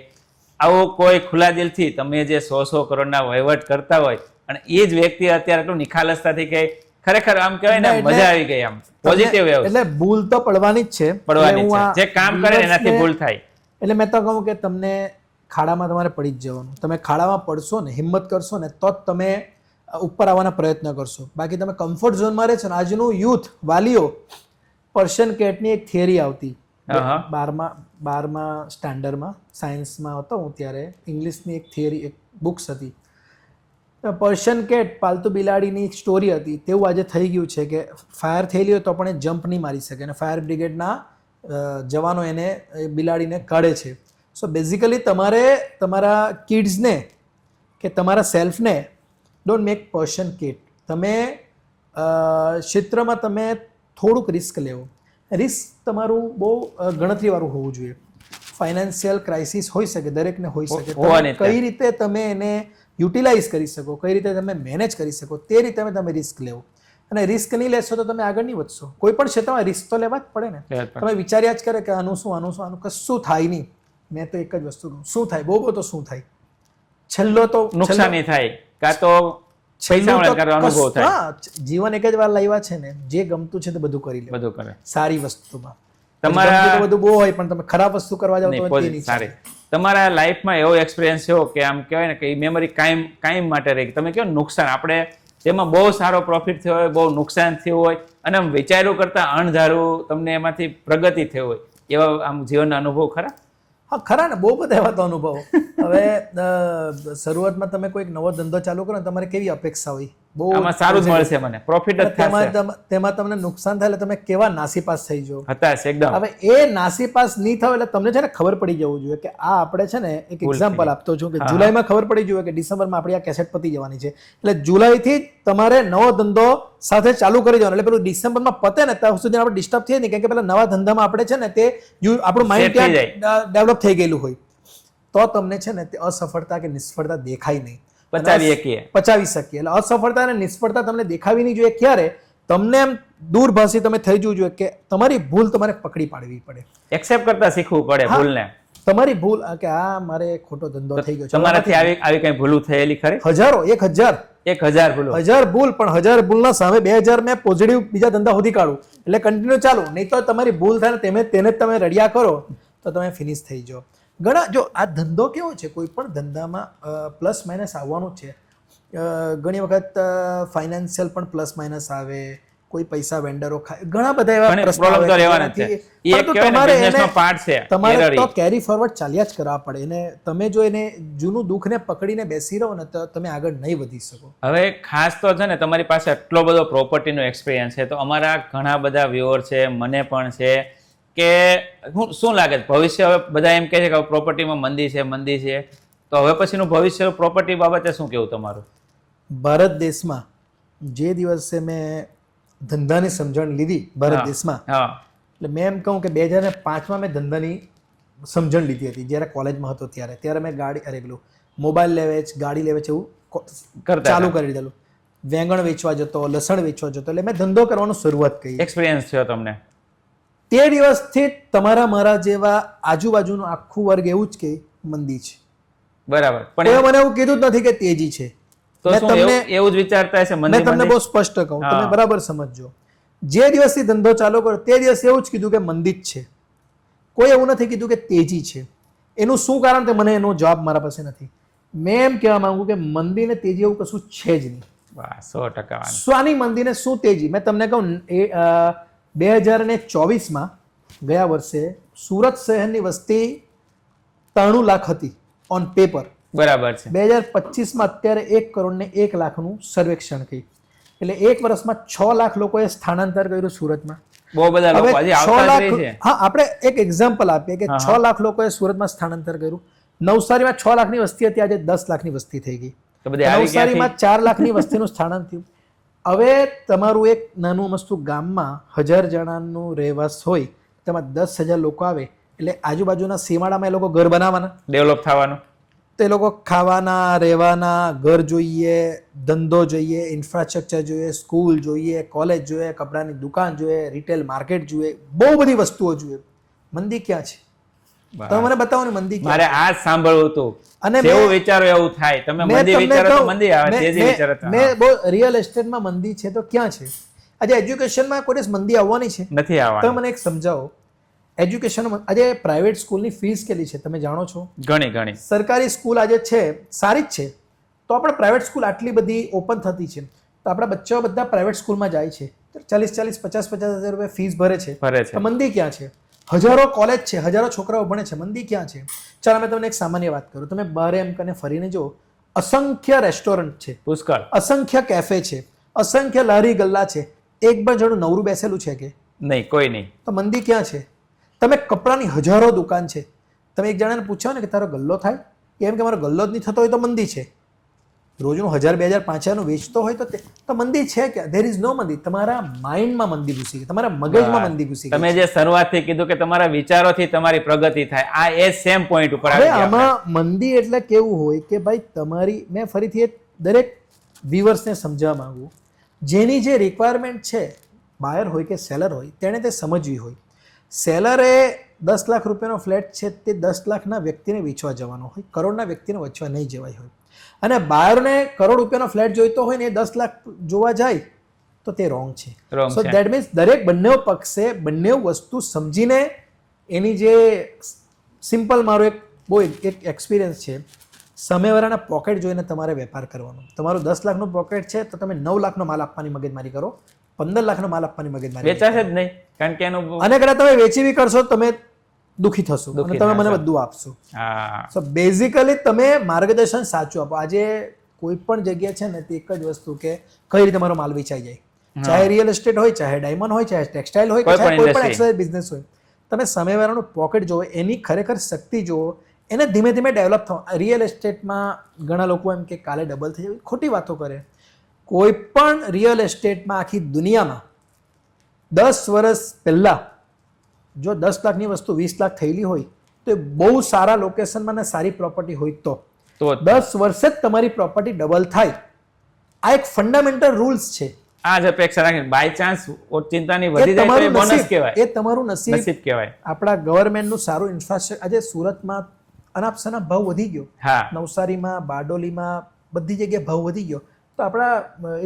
આવું કોઈ ખુલ્લા દિલથી તમે જે 100 કરોડના વહીવટ કરતા હોય અને એ જ વ્યક્તિ અત્યારે એટલું નિખાલસતાથી કે ખરેખર આમ કહેવાય ને મજા આવી ગઈ, આમ પોઝિટિવ વેવ. એટલે ભૂલ તો પડવાની જ છે, પડવાની એટલે હું છે. જે કામ કરે એનાથી ભૂલ થાય. એટલે મેં તો કહું કે તમને ખાડામાં તમારે પડી જ જવાનું. તમે ખાડામાં પડશો ને, હિંમત કરશો ને તો જ તમે ઉપર આવવાના પ્રયત્ન કરશો. બાકી તમે કમ્ફર્ટ ઝોનમાં રહેશો ને. આજનું યુથ, વાલીઓ, પર્શિયન કેટની એક થિયરી આવતી 12મા સ્ટાન્ડર્ડમાં, સાયન્સમાં હતો હું ત્યારે, ઇંગ્લિશની એક થિયરી, એક બુક્સ હતી. પર્શિયન કેટ, પાલતુ બિલાડીની એક સ્ટોરી હતી. તેવું આજે થઈ ગયું છે કે ફાયર થયેલી હોય તો પણ એ જમ્પ નહીં મારી શકે અને ફાયર બ્રિગેડના જવાનો એને બિલાડીને કાઢે છે. સો બેઝિકલી તમારે તમારા કિડ્સને કે તમારા સેલ્ફને ડોન્ટ મેક પર્શિયન કેટ. તમે ક્ષેત્રમાં તમે થોડુંક રિસ્ક લેવો. રિસ્ક તમારું બહુ ગણતરીવાળું હોવું જોઈએ. ફાઇનાન્શિયલ ક્રાઇસિસ હોઈ શકે, દરેકને હોઈ શકે. કઈ રીતે તમે એને યુટિલાઇઝ કરી શકો, કઈ રીતે તમે મેનેજ કરી શકો, તે રીતે તમે રિસ્ક લેવો. અને રિસ્ક નહીં લેશો તો તમે આગળ નહીં વધશો. કોઈ પણ ક્ષેત્રમાં રિસ્ક તો લેવા જ પડે ને. તમે વિચાર્યા જ કરે કે આનું શું કશું થાય નહીં. મેં તો એક જ વસ્તુ કહું, શું થાય, બહુ તો શું થાય, છેલ્લો તો નુકસાન થાય કાં તો અનુભવ થાય. જીવન એક જ વાર લાવ્યા છે ને, જે ગમતું છે તે બધું કરી લે. બધું કરે સારી વસ્તુમાં. તમારા બધું બહુ હોય પણ તમે ખરાબ વસ્તુ કરવા જાવ તો તે નહીં સારી. તમારા લાઈફમાં એવો એક્સપિરિયન્સ થયો કે આમ કહેવાય ને કે મેમરી કાયમ માટે રહી. તમે કહો નુકસાન, આપણે તેમાં બહુ સારો પ્રોફિટ થયો હોય, બહુ નુકસાન થયું હોય અને આમ વિચાર્યું કરતા અણધારું તમને એમાંથી પ્રગતિ થઈ હોય, એવા આમ જીવનના અનુભવ ખરા? હા ખરા ને, બહુ બધા એવા તો અનુભવો. હવે શરૂઆતમાં તમે કોઈ નવો ધંધો ચાલુ કરો ને, તમારે કેવી અપેક્ષા હોય, બહુ સારું જ મળશે, મને પ્રોફિટ જ થશે. તેમાં તમને નુકસાન થાય એટલે તમે કેવા નાસીપાસ થઈ જાઓ. હતાશ એકદમ. હવે એ નાસીપાસ નહીં થાય એટલે તમને છે ને ખબર પડી જવું જોઈએ કે આ આપણે છે ને, એક એક્ઝામ્પલ આપતો છું કે જુલાઈમાં ખબર પડી જોઈએ કે ડિસેમ્બરમાં આપણી આ કેસેટ પતી જવાની છે. એટલે જુલાઈથી તમારે નવો ધંધો સાથે ચાલુ કરી દેવાનો. એટલે પેલું ડિસેમ્બરમાં પતે ને ત્યાં સુધી આપણે ડિસ્ટર્બ થઈએ નહીં, કારણ કે પેલા નવા ધંધામાં આપણે છે ને તે આપણું માઇન્ડ ત્યાં ડેવલપ થઈ ગયેલું હોય તો તમને છે ને તે અસફળતા કે નિષ્ફળતા દેખાય નહીં, પચાવી શકીએ. એટલે અસફળતા અને નિષ્ફળતા તમને દેખાવી નહીં જોઈએ. ક્યારે તમને એમ દૂરભાષી તમે થઈ જવું જોઈએ કે તમારી ભૂલ તમારે પકડી પાડવી પડે, એક્સેપ્ટ કરતા શીખવું પડે ભૂલને. તમારી ભૂલ કે આ મારે ખોટો ધંધો થઈ ગયો. તમારાથી આવી કઈ ભૂલો થયેલી ખરી? હજારો, 1000 ભૂલો, 1000 ભૂલ, પણ 1000 ભૂલના સામે 2000 મેં પોઝિટિવ બીજા ધંધા સુધી કાઢું. એટલે કન્ટિન્યુ ચાલુ. નહીં તો તમારી ભૂલ થાય ને તેને તમે રડિયા કરો તો તમે ફિનિશ થઈ જાઓ. ઘણા જો આ ધંધો કેવો છે, કોઈ પણ ધંધામાં પ્લસ માઇનસ આવવાનું છે. ઘણી વખત ફાઇનાન્શિયલ પણ પ્લસ માઇનસ આવે, કોઈ પૈસા વેન્ડરો ખાય, ઘણા બધા એવા પ્રશ્નો તમારે તો કેરી ફોરવર્ડ ચાલ્યા જ કરવા પડે. અને તમે જો એને જૂનું દુઃખને પકડીને બેસી રહો ને તો તમે આગળ નહીં વધી શકો. હવે ખાસ તો છે ને તમારી પાસે એટલો બધો પ્રોપર્ટીનો એક્સપિરિયન્સ છે, તો અમારા ઘણા બધા વ્યુઅર છે, મને પણ છે, કે શું લાગે છે ભવિષ્ય? હવે બધા એમ કહે છે કે પ્રોપર્ટીમાં મંદી છે, તો હવે પછીનું ભવિષ્ય પ્રોપર્ટી બાબતે શું કેવું તમારું? ભારત દેશમાં જે દિવસે મેં ધંધાની સમજણ લીધી ભારત દેશમાં, એટલે મેં એમ કહું કે 2005માં મેં ધંધાની સમજણ લીધી હતી. જ્યારે કોલેજમાં હતો ત્યારે મેં મોબાઈલ લેવે છે, ગાડી લેવે છે, એવું ચાલુ કરી દીધેલું. વેંગણ વેચવા જતો, લસણ વેચવા જતો, એટલે મેં ધંધો કરવાનું શરૂઆત કરી. એક્સપિરિયન્સ થયો તમને? તે દિવસથી તમારા મારા જેવા આજુબાજુનું આખું વર્ગ એવું જ કે મંદી છે. બરાબર. કોઈ પણ મને એવું કીધું જ નથી કે તેજી છે. તો મેં શું તમને- એવું જ વિચારતા હશે મેં મંદી તમને મંદી? બહુ સ્પષ્ટ કહું, તમે હા. બરાબર સમજજો. જે દિવસથી ધંધો ચાલુ કર્યો તે દિવસે એવું જ કીધું કે મંદી જ છે. કોઈ એવું નથી કીધું કે તેજી છે. એનું શું કારણ તે મને એનો જવાબ મારા પાસે નથી. મેં એમ કહેવા માંગુ કે મંદી ને તેજી એવું કશું છે જ નહીં. વાહ, 100% વાત. શાની મંદી ને શું તેજી? મેં તમને કહું 2024માં ગયા વર્ષે સુરત શહેરની વસ્તી 93 લાખ હતી ઓન પેપર. બરાબર છે. 2025માં અત્યારે 1 કરોડ ને 1 લાખનું સર્વેક્ષણ થઈ. એટલે એક વર્ષમાં 6 લાખ લોકોએ સ્થાનાંતર કર્યું સુરતમાં. બહુ બધા હવે લોકો હજી 6 આવતા જ લાખ, રહી છે. હા, આપણે એક એક્ઝામ્પલ આપીએ કે 6 લાખ લોકોએ સુરતમાં સ્થાનાંતર કર્યું. નવસારીમાં 6 લાખની વસ્તી હતી, આજે 10 લાખની વસ્તી થઈ ગઈ. તો બધી આવી નવસારીમાં 4 લાખની વસ્તીનું સ્થાનાંતર થયું. હવે તમારું એક નાનું મસ્તું ગામમાં 1000 જણાનું રહેવાસ હોય, તેમાં 10,000 લોકો આવે એટલે આજુબાજુના સીમાડામાં એ લોકો ઘર બનાવવાના. ડેવલપ થવાનું. તો એ લોકો ખાવાના, રહેવાના, ઘર જોઈએ, ધંધો જોઈએ, ઇન્ફ્રાસ્ટ્રક્ચર જોઈએ, સ્કૂલ જોઈએ, કોલેજ જોઈએ, કપડાની દુકાન જોઈએ, રિટેલ માર્કેટ જોઈએ, બહુ બધી વસ્તુઓ જોઈએ. મંદી ક્યાં છે? તમે મને બતાવો ને મંદી ક્યાં? મારે આ જ સાંભળવું હતું. અને જેવું મેં- વિચારો એવું થાય. તમે મેં મંદી તમને વિચારો તો કહું, મંદી આવે, મેં- તેજી મેં- વિચારો તો મેં બહુ રિયલ એસ્ટેટમાં મંદી છે તો ક્યાં છે? આજે એજ્યુકેશનમાં કોઈ દિવસ મંદી આવવાની છે? નથી તમે આવવાનું. મને એક સમજાવો. એજ્યુકેશન આજે પ્રાઇવેટ સ્કૂલની ફીસ કેટલી છે તમે જાણો છો? ઘણી ઘણી. સરકારી સ્કૂલ આજે છે સારી જ છે, તો પણ પ્રાઇવેટ સ્કૂલ આટલી બધી ઓપન થતી છે તો આપણા બચ્ચાઓ બધા પ્રાઇવેટ સ્કૂલમાં જાય છે, 40,000 50,000 રૂપિયા ફીસ ભરે છે. ભરે છે. તો મંદી ક્યાં છે? હજારો કોલેજ છે, હજારો છોકરાઓ ભણે છે, મંદી ક્યાં છે? ચાલો મેં તમને એક સામાન્ય વાત કરું. તમે બહાર એમ કરીને ફરીને જો, અસંખ્ય રેસ્ટોરન્ટ છે, પુષ્કળ. અસંખ્ય કેફે છે, અસંખ્ય લારી ગલ્લા છે, એક પણ જણું નવરું બેસેલું છે કે? નહીં, કોઈ નહીં. તો મંદી ક્યાં છે? તમે કપડાની હજારો દુકાન છે, તમે એક જણાને પૂછો ને કે તારો ગલ્લો થાય, એમ કે મારો ગલ્લો જ નહીં થતો હોય તો મંદી છે. રોજનું 1000 2000 5000 વેચતો હોય તો મંદી છે કે? ધેર ઇઝ નો મંદી. તમારા માઇન્ડમાં મંદી ઘૂસી ગઈ, તમારા મગજમાં મંદી ઘૂસી ગઈ. તમે જે શરૂઆતથી કીધું કે તમારા વિચારોથી તમારી પ્રગતિ થાય, આ એ સેમ પોઈન્ટ ઉપર હવે આવી ગયા આપણે. આમાં મંદી એટલે કેવું હોય કે ભાઈ તમારી, મેં ફરીથી એક દરેક વ્યુઅર્સને સમજાવવા માંગુ, જેની જે રિક્વાયરમેન્ટ છે, બાયર હોય કે સેલર હોય, તેણે તે સમજવી હોય. સેલરે 10 લાખ રૂપિયાનો ફ્લેટ છે તે 10 લાખના વ્યક્તિને વેચવા જવાનો હોય, કરોડના વ્યક્તિને વેચવા નહીં જવાય હોય. અને બાયરને કરોડ રૂપિયાનો ફ્લેટ જોઈતો હોય ને એ 10 લાખ જોવા જાય તો તે રોંગ છે. Wrong સો છે. દેટ મીન્સ દરેક બંને પક્ષે બંને વસ્તુ સમજીને એની જે સિમ્પલ મારો એક બહુ એક એક્સપિરિયન્સ છે, સામેવાળાના પોકેટ જોઈને તમારે વેપાર કરવાનો. તમારું 10 લાખનું પોકેટ છે તો તમે 9 લાખનો માલ આપવાની મગજમારી કરો, 15 લાખનો માલ આપવાની મગજમારી. વેચાશે જ નહીં, કારણ કે એનું અને કદાચ તમે વેચી બી કરશો તમે દુઃખી થશો અને દુઃખી તમે મને થશો. બધું આપશો. હા, સો બેઝિકલી તમે માર્ગદર્શન સાચું આપો. આજે કોઈ પણ જગ્યા છે ને તે એક જ વસ્તુ કે કઈ રીતે મારો માલ વેચાઈ જાય, ચાહે રિયલ એસ્ટેટ હોય, ચાહે ડાયમંડ હોય, ચાહે ટેક્સટાઇલ હોય, કોઈ ચાહે પણ કોઈ પણ industry. એક્સરસાઇઝ બિઝનેસ હોય, તમે સામેવાળાનું પોકેટ જોવો, એની ખરેખર શક્તિ જોવો, એને ધીમે ધીમે ડેવલપ થવા. રિયલ એસ્ટેટમાં ઘણા લોકો એમ કે કાલે ડબલ થઈ જાય, ખોટી વાતો કરે. કોઈ પણ રિયલ એસ્ટેટમાં આખી દુનિયામાં 10 વર્ષ પહેલા જો 10 લાખની વસ્તુ 20 લાખ થયેલી હોય તો એ બહુ સારા લોકેશનમાં ને સારી પ્રોપર્ટી હોય તો તો 10 વર્ષે જ તમારી પ્રોપર્ટી ડબલ થાય. આ એક ફંડામેન્ટલ રૂલ્સ છે. આ જ અપેક્ષા રાખીને બાય ચાન્સ ચિંતાની એ વધી જાય તો એ તમારું બોનસ નસીબ, કહેવાય, એ તમારું નસીબ. નસીબ કહેવાય. આપણા ગવર્મેન્ટનું સારું ઇન્ફ્રાસ્ટ્રક્ચર. આજે સુરતમાં અનાપશના ભાવ વધી ગયો, હા, નવસારીમાં, બારડોલીમાં, બધી જગ્યાએ ભાવ વધી ગયો. તો આપણા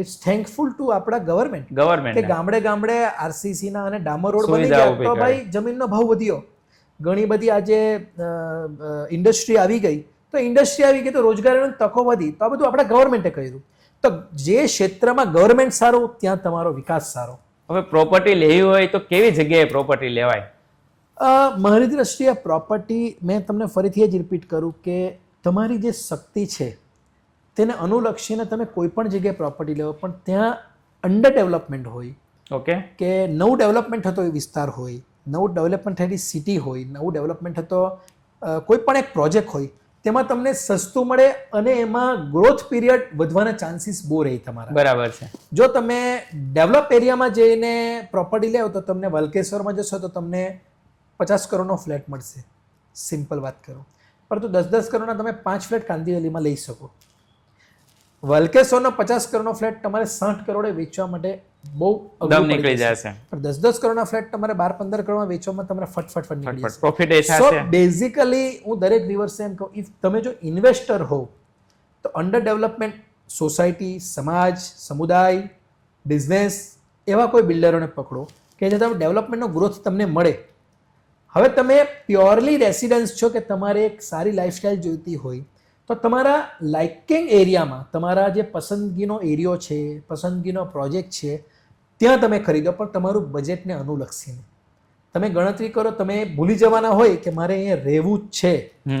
ઇટ્સ થેન્કફુલ ટુ આપણા ગવર્મેન્ટ કે ગવર્મેન્ટ ગામડે ગામડે આરસીસી ના અને ડામર રોડ બની સુવિધાઓ ગયા ઊભી તો કરી. ભાઈ જમીનનો ભાવ વધ્યો. ઘણી બધી આજે ઇન્ડસ્ટ્રી આવી ગઈ તો ઇન્ડસ્ટ્રી આવી ગઈ તો રોજગારીની તકો વધી. તો આ બધું આપણા ગવર્મેન્ટે કર્યું. તો જે ક્ષેત્રમાં ગવર્મેન્ટ સારું ત્યાં તમારો વિકાસ સારો. હવે પ્રોપર્ટી લેવી હોય તો કેવી જગ્યાએ પ્રોપર્ટી લેવાય? મારી દ્રષ્ટિએ પ્રોપર્ટી, મેં તમને ફરીથી જ રિપીટ કરું કે તમારી જે શક્તિ છે તેને અનુલક્ષીને તમે કોઈ પણ જગ્યાએ પ્રોપર્ટી લેવો, પણ ત્યાં અંડર ડેવલપમેન્ટ હોય, ઓકે, કે નવું ડેવલપમેન્ટ થતો એ વિસ્તાર હોય, નવું ડેવલપમેન્ટ થયેલી સિટી હોય, નવું ડેવલપમેન્ટ થતો કોઈ પણ એક પ્રોજેક્ટ હોય, તેમાં તમને સસ્તું મળે અને એમાં ગ્રોથ પીરિયડ વધવાના ચાન્સીસ બહુ રહે તમારા. બરાબર છે. જો તમે ડેવલપ એરિયામાં જઈને પ્રોપર્ટી લેવો તો તમને વલકેશ્વરમાં જશો તો તમને 50 કરોડનો ફ્લેટ મળશે, સિમ્પલ વાત કરો. પરંતુ 10-10 કરોડના તમે 5 ફ્લેટ કાંદીવલીમાં લઈ શકો. વલકેશ્વરનો 50 કરોડનો ફ્લેટ તમારે 60 કરોડે વેચવા માટે બહુ દમ નીકળી જશે. પણ 10-10 કરોડના ફ્લેટ તમારે 12-15 કરોડમાં વેચવામાં તમારે ફટફટ નીકળી જશે. પ્રોફિટ એ સો થશે. બેઝિકલી હું દરેક વ્યુઅર્સ એમ કહું, ઇફ તમે જો ઇન્વેસ્ટર હો તો અંડર ડેવલપમેન્ટ સોસાયટી, સમાજ, સમુદાય, બિઝનેસ એવા કોઈ બિલ્ડરોને પકડો કે જે તમે ડેવલપમેન્ટનો ગ્રોથ તમને મળે. હવે તમે પ્યોરલી રેસિડન્સ છો કે તમારે એક સારી લાઈફસ્ટાઈલ જોઈતી હોય તો તમારા લાઇકિંગ એરિયામાં, તમારા જે પસંદગીનો એરિયો છે, પસંદગીનો પ્રોજેક્ટ છે, ત્યાં તમે ખરીદો, પણ તમારું બજેટને અનુલક્ષીને. તમે ગણતરી કરો, તમે ભૂલી જવાના હોય કે મારે અહીંયા રહેવું જ છે,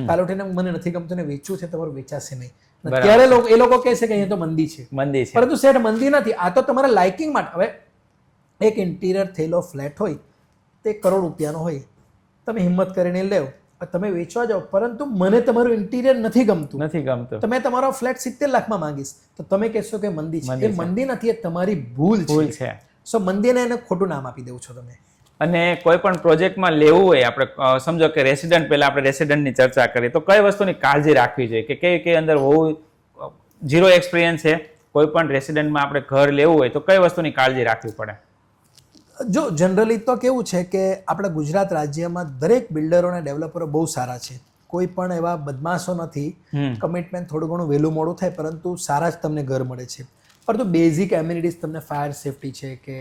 કાલે ઉઠીને મને નથી ગમતું ને વેચવું છે, તમારું વેચાશે નહીં. ત્યારે એ લોકો કહે છે કે અહીંયા તો મંદી છે, પરંતુ સેટ મંદી નથી, આ તો તમારા લાઇકિંગ માટે. હવે એક ઇન્ટિરિયર થયેલો ફ્લેટ હોય તે ₹1 કરોડ હોય, તમે હિંમત કરીને લેવ, તમે વેચવા જાઓ, પરંતુ મને તમારું ઇન્ટિરિયર નથી ગમતું, તમે તમારો ફ્લેટ 70 લાખમાં માંગીશ, તો તમે કહેશો કે મંદી છે. એ મંદી નથી, એ તમારી ભૂલ છે. સો મંદીને એને ખોટું નામ આપી દેવું છો તમે. અને કોઈ પણ પ્રોજેક્ટમાં લેવું હોય, આપણે સમજો કે રેસિડન્ટ, પહેલા આપણે રેસિડન્ટની ચર્ચા કરીએ તો કઈ વસ્તુની કાળજી રાખવી જોઈએ, કે કઈ અંદર હોવું, ઝીરો એક્સપિરિયન્સ છે, કોઈ પણ રેસિડન્ટમાં આપણે ઘર લેવું હોય તો કઈ વસ્તુની કાળજી રાખવી પડે? જો જનરલી તો કેવું છે કે આપણા ગુજરાત રાજ્યમાં દરેક બિલ્ડરો અને ડેવલપરો બહુ સારા છે, કોઈ પણ એવા બદમાશો નથી. કમિટમેન્ટ થોડું ઘણું વહેલું મોડું થાય, પરંતુ સારા જ તમને ઘર મળે છે. પરંતુ બેઝિક એમ્યુનિટીઝ તમને ફાયર સેફટી છે કે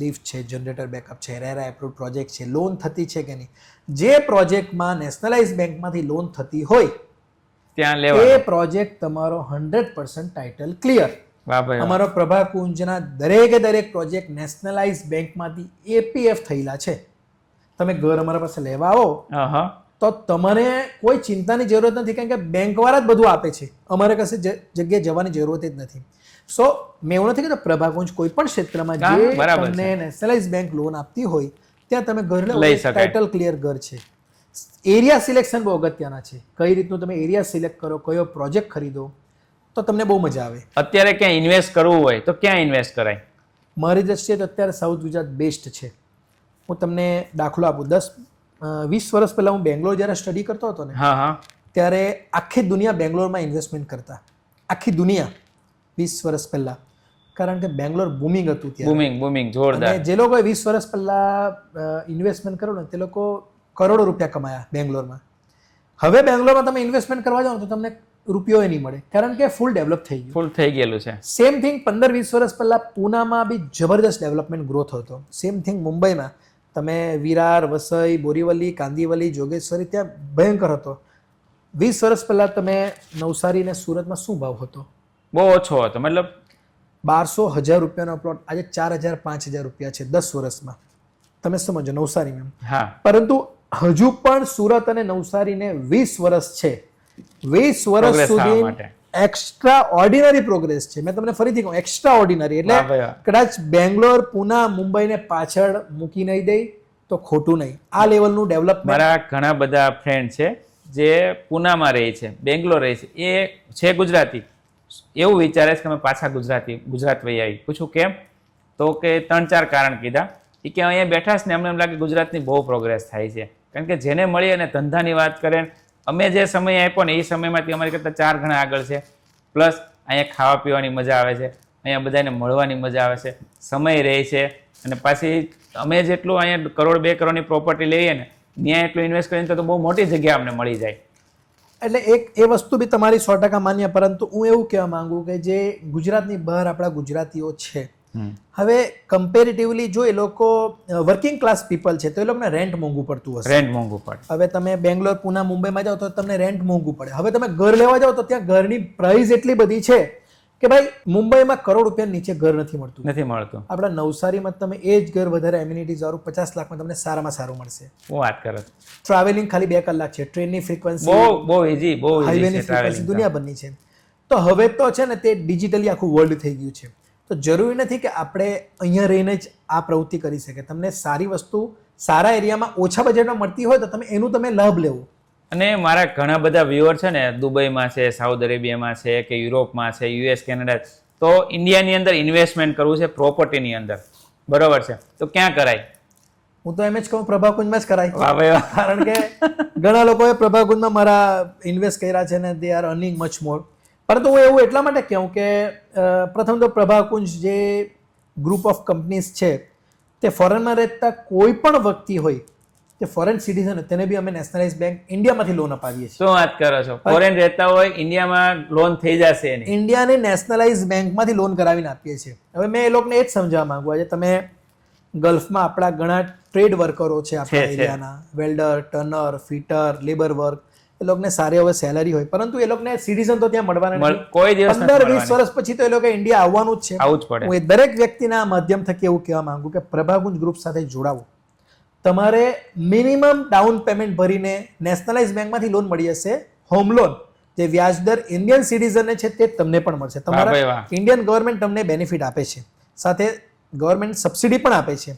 લિફ્ટ છે, જનરેટર બેકઅપ છે, રેરા એપ્રુવ પ્રોજેક્ટ છે, લોન થતી છે કે નહીં, જે પ્રોજેક્ટમાં નેશનલાઇઝ બેંકમાંથી લોન થતી હોય ત્યાં લેવા, એ પ્રોજેક્ટ તમારો 100% ટાઇટલ ક્લિયર. અમારો પ્રભાકુંજના દરેક પ્રોજેક્ટ નેશનલાઇઝ બેંકમાંથી એપીએફ થયેલા છે. તમે ઘર અમારા પાસે લેવા આવો તો તમારે કોઈ ચિંતાની જરૂરત નથી, કારણ કે બેંકવાળા જ બધું આપે છે, અમારે કશે જગ્યાએ જવાની જરૂરત જ નથી. સો મેં એવું નથી કહેતો, પ્રભાકુંજ કોઈ પણ ક્ષેત્રમાં જે તમને નેશનલાઇઝ બેંક લોન આપતી હોય ત્યાં તમે ઘર લો, ટાઇટલ ક્લિયર ઘર છે. એરિયા સિલેક્શન બહુ અગત્યના છે, કઈ રીતનું તમે એરિયા સિલેક્ટ કરો, કયો પ્રોજેક્ટ ખરીદો તો તમને બહુ મજા આવે. અત્યારે ક્યાં ઇન્વેસ્ટ કરવું હોય તો ક્યાં ઇન્વેસ્ટ કરાય? મારી દ્રષ્ટિએ તો અત્યારે સાઉથ ગુજરાત બેસ્ટ છે. હું તમને દાખલો આપું, 10-20 વર્ષ પહેલા હું બેંગ્લોર જ્યારે સ્ટડી કરતો હતો ને, ત્યારે આખી દુનિયા બેંગ્લોરમાં ઇન્વેસ્ટમેન્ટ કરતા, આખી દુનિયા 20 વર્ષ પહેલા, કારણ કે બેંગ્લોર બૂમિંગ હતું ત્યાં, બૂમિંગ જોરદાર. જે લોકોએ 20 વર્ષ પહેલા ઇન્વેસ્ટમેન્ટ કર્યું ને તે લોકો કરોડો રૂપિયા કમાયા બેંગ્લોરમાં. હવે બેંગ્લોરમાં તમે ઇન્વેસ્ટમેન્ટ કરવા જાઓ તો તમને રૂપિયો નહીં મળે, કારણ કે ફૂલ ડેવલપ થઈ ગયેલું છે. સેમ થિંગ 15-20 વર્ષ પહેલા પૂનામાં બી જબરદસ્ત ડેવલપમેન્ટ ગ્રોથ હતો. સેમ થિંગ મુંબઈમાં તમે વિરાર, વસઈ, બોરીવલી, કાંદીવલી, જોગેશ્વરી ત્યાં ભયંકર હતો. 20 વર્ષ પહેલા તમે નવસારી ને સુરતમાં શું ભાવ હતો? બહુ ઓછો હતો, મતલબ 1200-1000 રૂપિયાનો પ્લોટ આજે 4000-5000 રૂપિયા છે 10 વર્ષમાં. તમે સમજો નવસારીમાં. પરંતુ હજુ પણ સુરત અને નવસારીને 20 વર્ષ છે. 20 વર્ષ સુધી એક્સ્ટ્રા ઓર્ડિનરી પ્રોગ્રેસ છે. મેં તમને ફરીથી કહું, એક્સ્ટ્રા ઓર્ડિનરી એટલે કદાચ બેંગ્લોર, પુના, મુંબઈને પાછળ મૂકી નહીં દે તો ખોટું નહીં. આ લેવલનું ડેવલપમેન્ટ. મારા ઘણા બધા ફ્રેન્ડ છે જે પુનામાં રહે છે, બેંગ્લોર રહે છે, એ છે ગુજરાતી, એવું વિચારે છે કે અમે પાછા ગુજરાત વહી આવી. પૂછું કેમ? તો કે 3-4 કારણ કીધા. એ કે અહીંયા બેઠા છે ને અમને એમ લાગે ગુજરાતની બહુ પ્રોગ્રેસ થાય છે, કારણ કે જેને મળી અને ધંધાની વાત કરે, અમે જે સમય આપ્યો ને એ સમયમાંથી અમારી કરતાં 4 ગણા આગળ છે. પ્લસ અહીંયા ખાવા પીવાની મજા આવે છે, અહીંયા બધાને મળવાની મજા આવે છે, સમય રહે છે, અને પાછી અમે જેટલું અહીંયા 1 કરોડ 2 કરોડની પ્રોપર્ટી લઈએ ને ત્યાં એટલું ઇન્વેસ્ટ કરીને તો બહુ મોટી જગ્યા અમને મળી જાય. એટલે એ વસ્તુ બી તમારી 100% માન્ય, પરંતુ હું એવું કહેવા માંગુ કે જે ગુજરાતની બહાર આપણા ગુજરાતીઓ છે, હવે કમ્પેરેટિવલી જો એ લોકો વર્કિંગ ક્લાસ પીપલ છે તો એ લોકોને રેન્ટ મોંઘું પડતું હશે. રેન્ટ મોંઘું પડે. હવે તમે બેંગ્લોર, પુના, મુંબઈમાં જાઓ તો તમને રેન્ટ મોંઘું પડે. હવે તમે ઘર લેવા જાઓ તો ત્યાં ઘરની પ્રાઇસ એટલી બધી છે કે ભાઈ મુંબઈમાં ₹1 કરોડ નીચે ઘર નથી મળતું. આપણા નવસારીમાં તમે એ જ ઘર વધારે એમ્યુનિટીઝ વાળું 50 લાખમાં તમને સારામાં સારું મળશે. હું વાત કરો, ટ્રાવેલિંગ ખાલી 2 કલાક છે, ટ્રેનની ફ્રીક્વન્સી બહુ ઈઝી, હાઈવેની ફ્રીક્વન્સી દુનિયાભરની છે. તો હવે તો છે ને તે ડિજિટલી આખું વર્લ્ડ થઈ ગયું છે. તો જરૂરી નથી કે આપણે અહીંયા રહીને જ આ પ્રવૃત્તિ કરી શકીએ. તમને સારી વસ્તુ સારા એરિયામાં ઓછા બજેટમાં મળતી હોય તો તમે એનું તમે લાભ લેવો. અને મારા ઘણા બધા વ્યુઅર છે ને દુબઈમાં છે, સાઉદી અરેબિયામાં છે, કે યુરોપમાં છે, યુએસ, કેનેડા, તો ઇન્ડિયાની અંદર ઇન્વેસ્ટમેન્ટ કરવું છે પ્રોપર્ટીની અંદર, બરોબર છે, તો ક્યાં કરાય? હું તો એમ જ કહું પ્રભાકુંજમાં જ કરાય. કારણ કે ઘણા લોકોએ પ્રભાકુંજમાં મારા ઇન્વેસ્ટ કર્યા છે ને દે આર અર્નિંગ મચ મોર. પરંતુ હું એવું એટલા માટે કહું કે પ્રથમ તો પ્રભાકુંજ જે ગ્રુપ ઓફ કંપનીઝ છે તે ફોરેનમાં રહેતા કોઈ પણ વ્યક્તિ હોય તે ફોરેન સિટીઝન હોય તેને બી અમે નેશનલાઇઝ બેંક ઇન્ડિયામાંથી લોન અપાવીએ છીએ. શું વાત કરો છો? ફોરેન રહેતા હોય ઇન્ડિયામાં લોન થઈ જશે એની? ઇન્ડિયાની નેશનલાઇઝ બેંકમાંથી લોન કરાવીને આપીએ છીએ. હવે મેં એ લોકોને એ જ સમજાવવા માંગુ, આજે તમે ગલ્ફમાં આપણા ઘણા ટ્રેડ વર્કરો છે આપણા એરિયાના, welder, turner, fitter, labour work, એ લોકોને સારી હવે સેલરી હોય, પરંતુ એ લોકોને સિટીઝન તો ત્યાં મળવાના નથી. કોઈ દિવસ 15-20 વર્ષ પછી તો એ લોકો ઇન્ડિયા આવવાનું જ છે. આવું જ પડે. હું એ દરેક વ્યક્તિના માધ્યમ થકી એવું કહેવા માંગુ કે પ્રભાકુંજ ગ્રુપ સાથે જોડાવો. તમારે મિનિમમ ડાઉન પેમેન્ટ ભરીને નેશનલાઇઝ બેંકમાંથી લોન મળી જશે. હોમ લોન જે વ્યાજદર ઇન્ડિયન સિટીઝનને છે તે તમને પણ મળશે. તમારા ઇન્ડિયન ગવર્મેન્ટ તમને બેનિફિટ આપે છે, સાથે ગવર્મેન્ટ સબસિડી પણ આપે છે.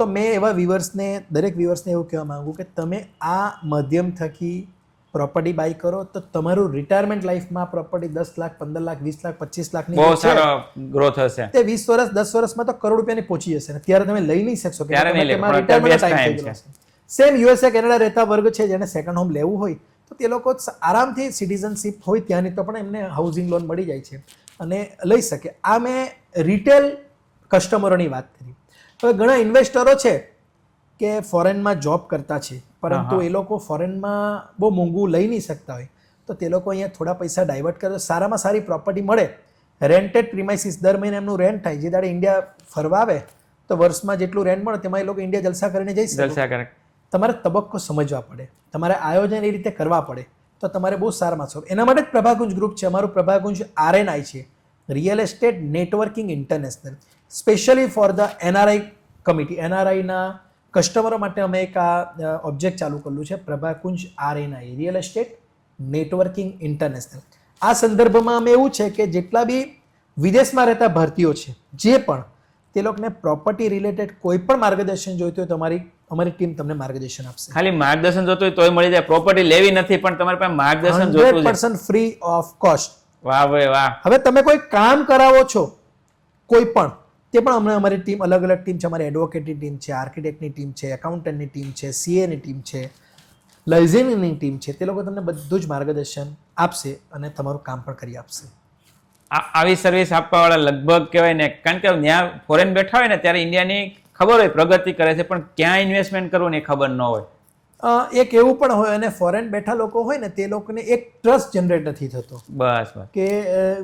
તો મેં એવા વ્યુઅર્સને, દરેક વ્યુઅર્સને એવું કહેવા માંગુ કે તમે આ માધ્યમ થકી પ્રોપર્ટી બાય કરો તો તમારું રિટાયરમેન્ટ લાઈફમાં પ્રોપર્ટી 10 લાખ, 15 લાખ, 20 લાખ, 25 લાખની બહુ સારો ગ્રોથ હશે. તે 20 વર્ષ, 10 વર્ષમાં તો કરોડ રૂપિયાની પહોંચી જશે. ત્યારે તમે લઈ નહીં શકશો કે તમારા રિટાયરમેન્ટ ટાઈમ થઈ ગયો છે. સેમ યુએસએ, કેનેડા રહેતા વર્ગ છે જેને સેકન્ડ હોમ લેવું હોય તો તે લોકો આરામથી સિટીઝનશીપ હોય ત્યાંની તો પણ એમને હાઉસિંગ લોન મળી જાય છે અને લઈ શકે. આ મેં રિટેલ કસ્ટમરોની વાત કરી. હવે ઘણા ઇન્વેસ્ટરો છે કે ફોરેનમાં જોબ કરતા છે, પરંતુ એ લોકો ફોરેનમાં બહુ મોંઘું લઈ નહીં શકતા હોય, તો તે લોકો અહીંયા થોડા પૈસા ડાયવર્ટ કરે તો સારામાં સારી પ્રોપર્ટી મળે. રેન્ટેડ પ્રિમાઇસીસ, દર મહિને એમનું રેન્ટ થાય. જે દાડે ઇન્ડિયા ફરવા આવે તો વર્ષમાં જેટલું રેન્ટ મળે તેમાં એ લોકો ઇન્ડિયા જલસા કરીને જઈ શકે. તમારે તબક્કો સમજવા પડે, તમારે આયોજન એ રીતે કરવા પડે તો તમારે બહુ સારામાં સારું. એના માટે જ પ્રભાકુંજ ગ્રુપ છે. અમારું પ્રભાકુંજ RNI છે, real estate networking international, specially for the NRI committee. NRIના કસ્ટમરો માટે અમે એક આ ઓબ્જેક્ટ ચાલુ કરેલું છે, Prabhakunj RNI, real estate networking international. આ સંદર્ભમાં અમે એવું છે કે જેટલા બી વિદેશમાં રહેતા ભારતીયો છે, જે પણ તે લોકોને પ્રોપર્ટી રિલેટેડ કોઈ પણ માર્ગદર્શન જોઈતું હોય તો અમારી ટીમ તમને માર્ગદર્શન આપશે. ખાલી માર્ગદર્શન જોતું હોય તોય મળી જાય? પ્રોપર્ટી લેવી નથી પણ તમારી પાસે માર્ગદર્શન જોતું છે? 100% ફ્રી ઓફ કોસ્ટ. વાહ ભાઈ વાહ. હવે તમે કોઈ કામ કરાવો છો કોઈ પણ, તે પણ અમને અમારી ટીમ, અલગ અલગ ટીમ છે. અમારી એડવોકેટની ટીમ છે, આર્કિટેક્ટની ટીમ છે, એકાઉન્ટન્ટની ટીમ છે, CAની ટીમ છે, લાઇઝનિંગની ટીમ છે. તે લોકો તમને બધું જ માર્ગદર્શન આપશે અને તમારું કામ પણ કરી આપશે. આવી સર્વિસ આપવાવાળા લગભગ કહેવાય ને, કારણ કે ત્યાં ફોરેન બેઠા હોય ને ત્યારે ઇન્ડિયાની ખબર હોય પ્રગતિ કરે છે, પણ ક્યાં ઇન્વેસ્ટમેન્ટ કરવું ને ખબર ન હોય. એક એવું પણ હોય, અને ફોરેન બેઠા લોકો હોય ને તે લોકોને એક ટ્રસ્ટ જનરેટ નથી થતો. બસ કે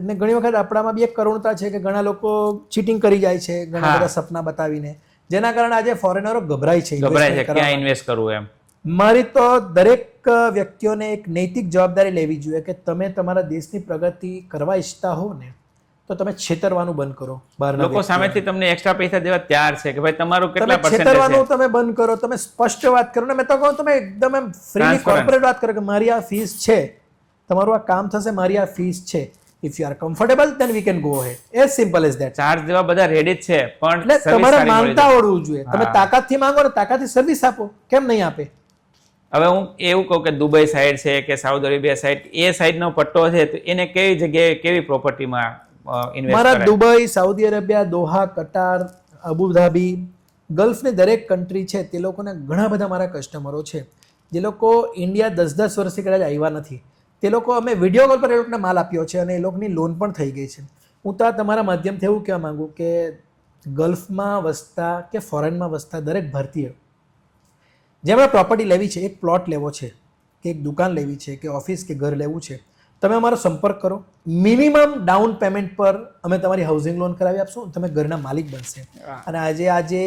ને ઘણી વખત આપણામાં બી એક કરુણતા છે કે ઘણા લોકો ચીટિંગ કરી જાય છે ઘણા બધા સપના બતાવીને, જેના કારણે આજે ફોરેનરો ગભરાય છે ક્યાં ઇન્વેસ્ટ કરવું એમ. મારી તો દરેક વ્યક્તિઓને એક નૈતિક જવાબદારી લેવી જોઈએ કે તમે તમારા દેશની પ્રગતિ કરવા ઈચ્છતા હો ને તો તમે છેતરવાનું બંધ કરો. લોકો સામેથી તમને એક્સ્ટ્રા પૈસા દેવા તૈયાર છે કે ભાઈ તમારું કેટલા પર્સન્ટેજ છે, છેતરવાનું તમે બંધ કરો. તમે સ્પષ્ટ વાત કરો ને. મેં તો કહું તમે એકદમ એમ ફ્રીલી કોર્પોરેટ વાત કરો કે મારી આ ફીસ છે, તમારું આ કામ થશે, મારી આ ફીસ છે. If you are comfortable then we can go ahead. As simple as that. Charge દેવા બધા રેડી જ છે, પણ એટલે તમારે માંગતા આવડવું જોઈએ. તમે તાકાતથી માંગો ને તાકાતથી સર્વિસ આપો, કેમ નહીં આપે? હવે હું એવું કહું કે દુબઈ સાઈડ છે કે સાઉદી અરેબિયા સાઈડ, એ સાઈડનો પટ્ટો છે તો એને કેવી જગ્યાએ કેવી પ્રોપર્ટીમાં ઇન્વેસ્ટ મારા કરે? દુબઈ, સાઉદી અરેબિયા, દોહા, કટાર, અબુધાબી, ગલ્ફની દરેક કન્ટ્રી છે તે લોકોના ઘણા બધા મારા કસ્ટમરો છે જે લોકો ઇન્ડિયા 10-10 વર્ષથી કદાચ આવ્યા નથી. તે લોકો અમે વિડીયો કોલ પર એ લોકોને માલ આપ્યો છે અને એ લોકોની લોન પણ થઈ ગઈ છે. હું તો તમારા માધ્યમથી એવું કહેવા માંગુ કે ગલ્ફમાં વસતા કે ફોરેનમાં વસતા દરેક ભારતીય જેમણે પ્રોપર્ટી લેવી છે, એક પ્લોટ લેવો છે કે એક દુકાન લેવી છે કે ઓફિસ કે ઘર લેવું છે, તમે અમારો સંપર્ક કરો. મિનિમમ ડાઉન પેમેન્ટ પર અમે તમારી હાઉસિંગ લોન કરાવી આપશું, તમે ઘરના માલિક બનશે. અને આજે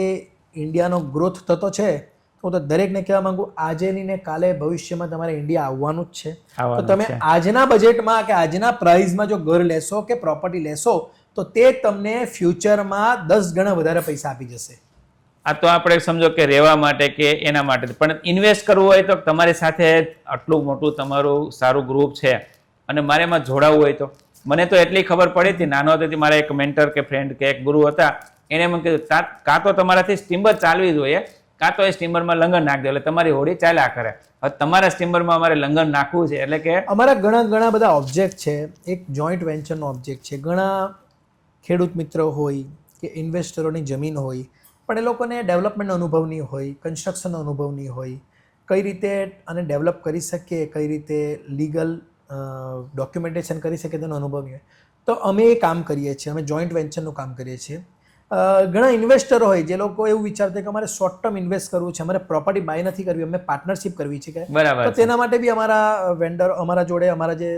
ઇન્ડિયાનો ગ્રોથ થતો છે, હું તો દરેકને કહેવા માંગુ આજે નહીં ને કાલે ભવિષ્યમાં તમારે ઇન્ડિયા આવવાનું જ છે. તો તમે આજના બજેટમાં કે આજના પ્રાઇઝમાં જો ઘર લેશો કે પ્રોપર્ટી લેશો તો તે તમને ફ્યુચરમાં 10 ગણા વધારે પૈસા આપી જશે. આ તો આપણે સમજો કે રહેવા માટે કે એના માટે, પણ ઇન્વેસ્ટ કરવું હોય તો તમારી સાથે આટલું મોટું તમારું સારું ગ્રુપ છે અને મારે એમાં જોડાવવું હોય તો મને તો એટલી ખબર પડી હતી, નાનો હતો મારા એક મેન્ટર કે ફ્રેન્ડ કે એક ગુરુ હતા, એને મને કીધું કાં તો તમારાથી સ્ટીમર ચાલવી જોઈએ, કાં તો એ સ્ટીમરમાં લંગર નાખ દો એટલે તમારી હોડી ચાલ્યા કરે. હવે તમારા સ્ટીમરમાં અમારે લંગર નાખવું છે એટલે કે અમારા ઘણા બધા ઓબ્જેક્ટ છે. એક જોઈન્ટ વેન્ચરનો ઓબ્જેક્ટ છે. ઘણા ખેડૂત મિત્રો હોય કે ઇન્વેસ્ટરોની જમીન હોય પણ એ લોકોને ડેવલપમેન્ટનો અનુભવ નહીં હોય, કન્સ્ટ્રક્શનનો અનુભવ નહીં હોય, કઈ રીતે આને ડેવલપ કરી શકીએ, કઈ રીતે લીગલ ડોક્યુમેન્ટેશન કરી શકીએ તેનો અનુભવ નહીં હોય. તો અમે એ કામ કરીએ છીએ, અમે જોઈન્ટ વેન્ચરનું કામ કરીએ છીએ ઘણા ઇન્વેસ્ટરો હોય જે લોકો એવું વિચારતા હોય કે અમારે શોર્ટ ટર્મ ઇન્વેસ્ટ કરવું છે, અમારે પ્રોપર્ટી બાય નથી કરવી, અમે પાર્ટનરશિપ કરવી છે કે બરાબર તો તેના માટે બી અમારા વેન્ડર અમારા જોડે અમારા જે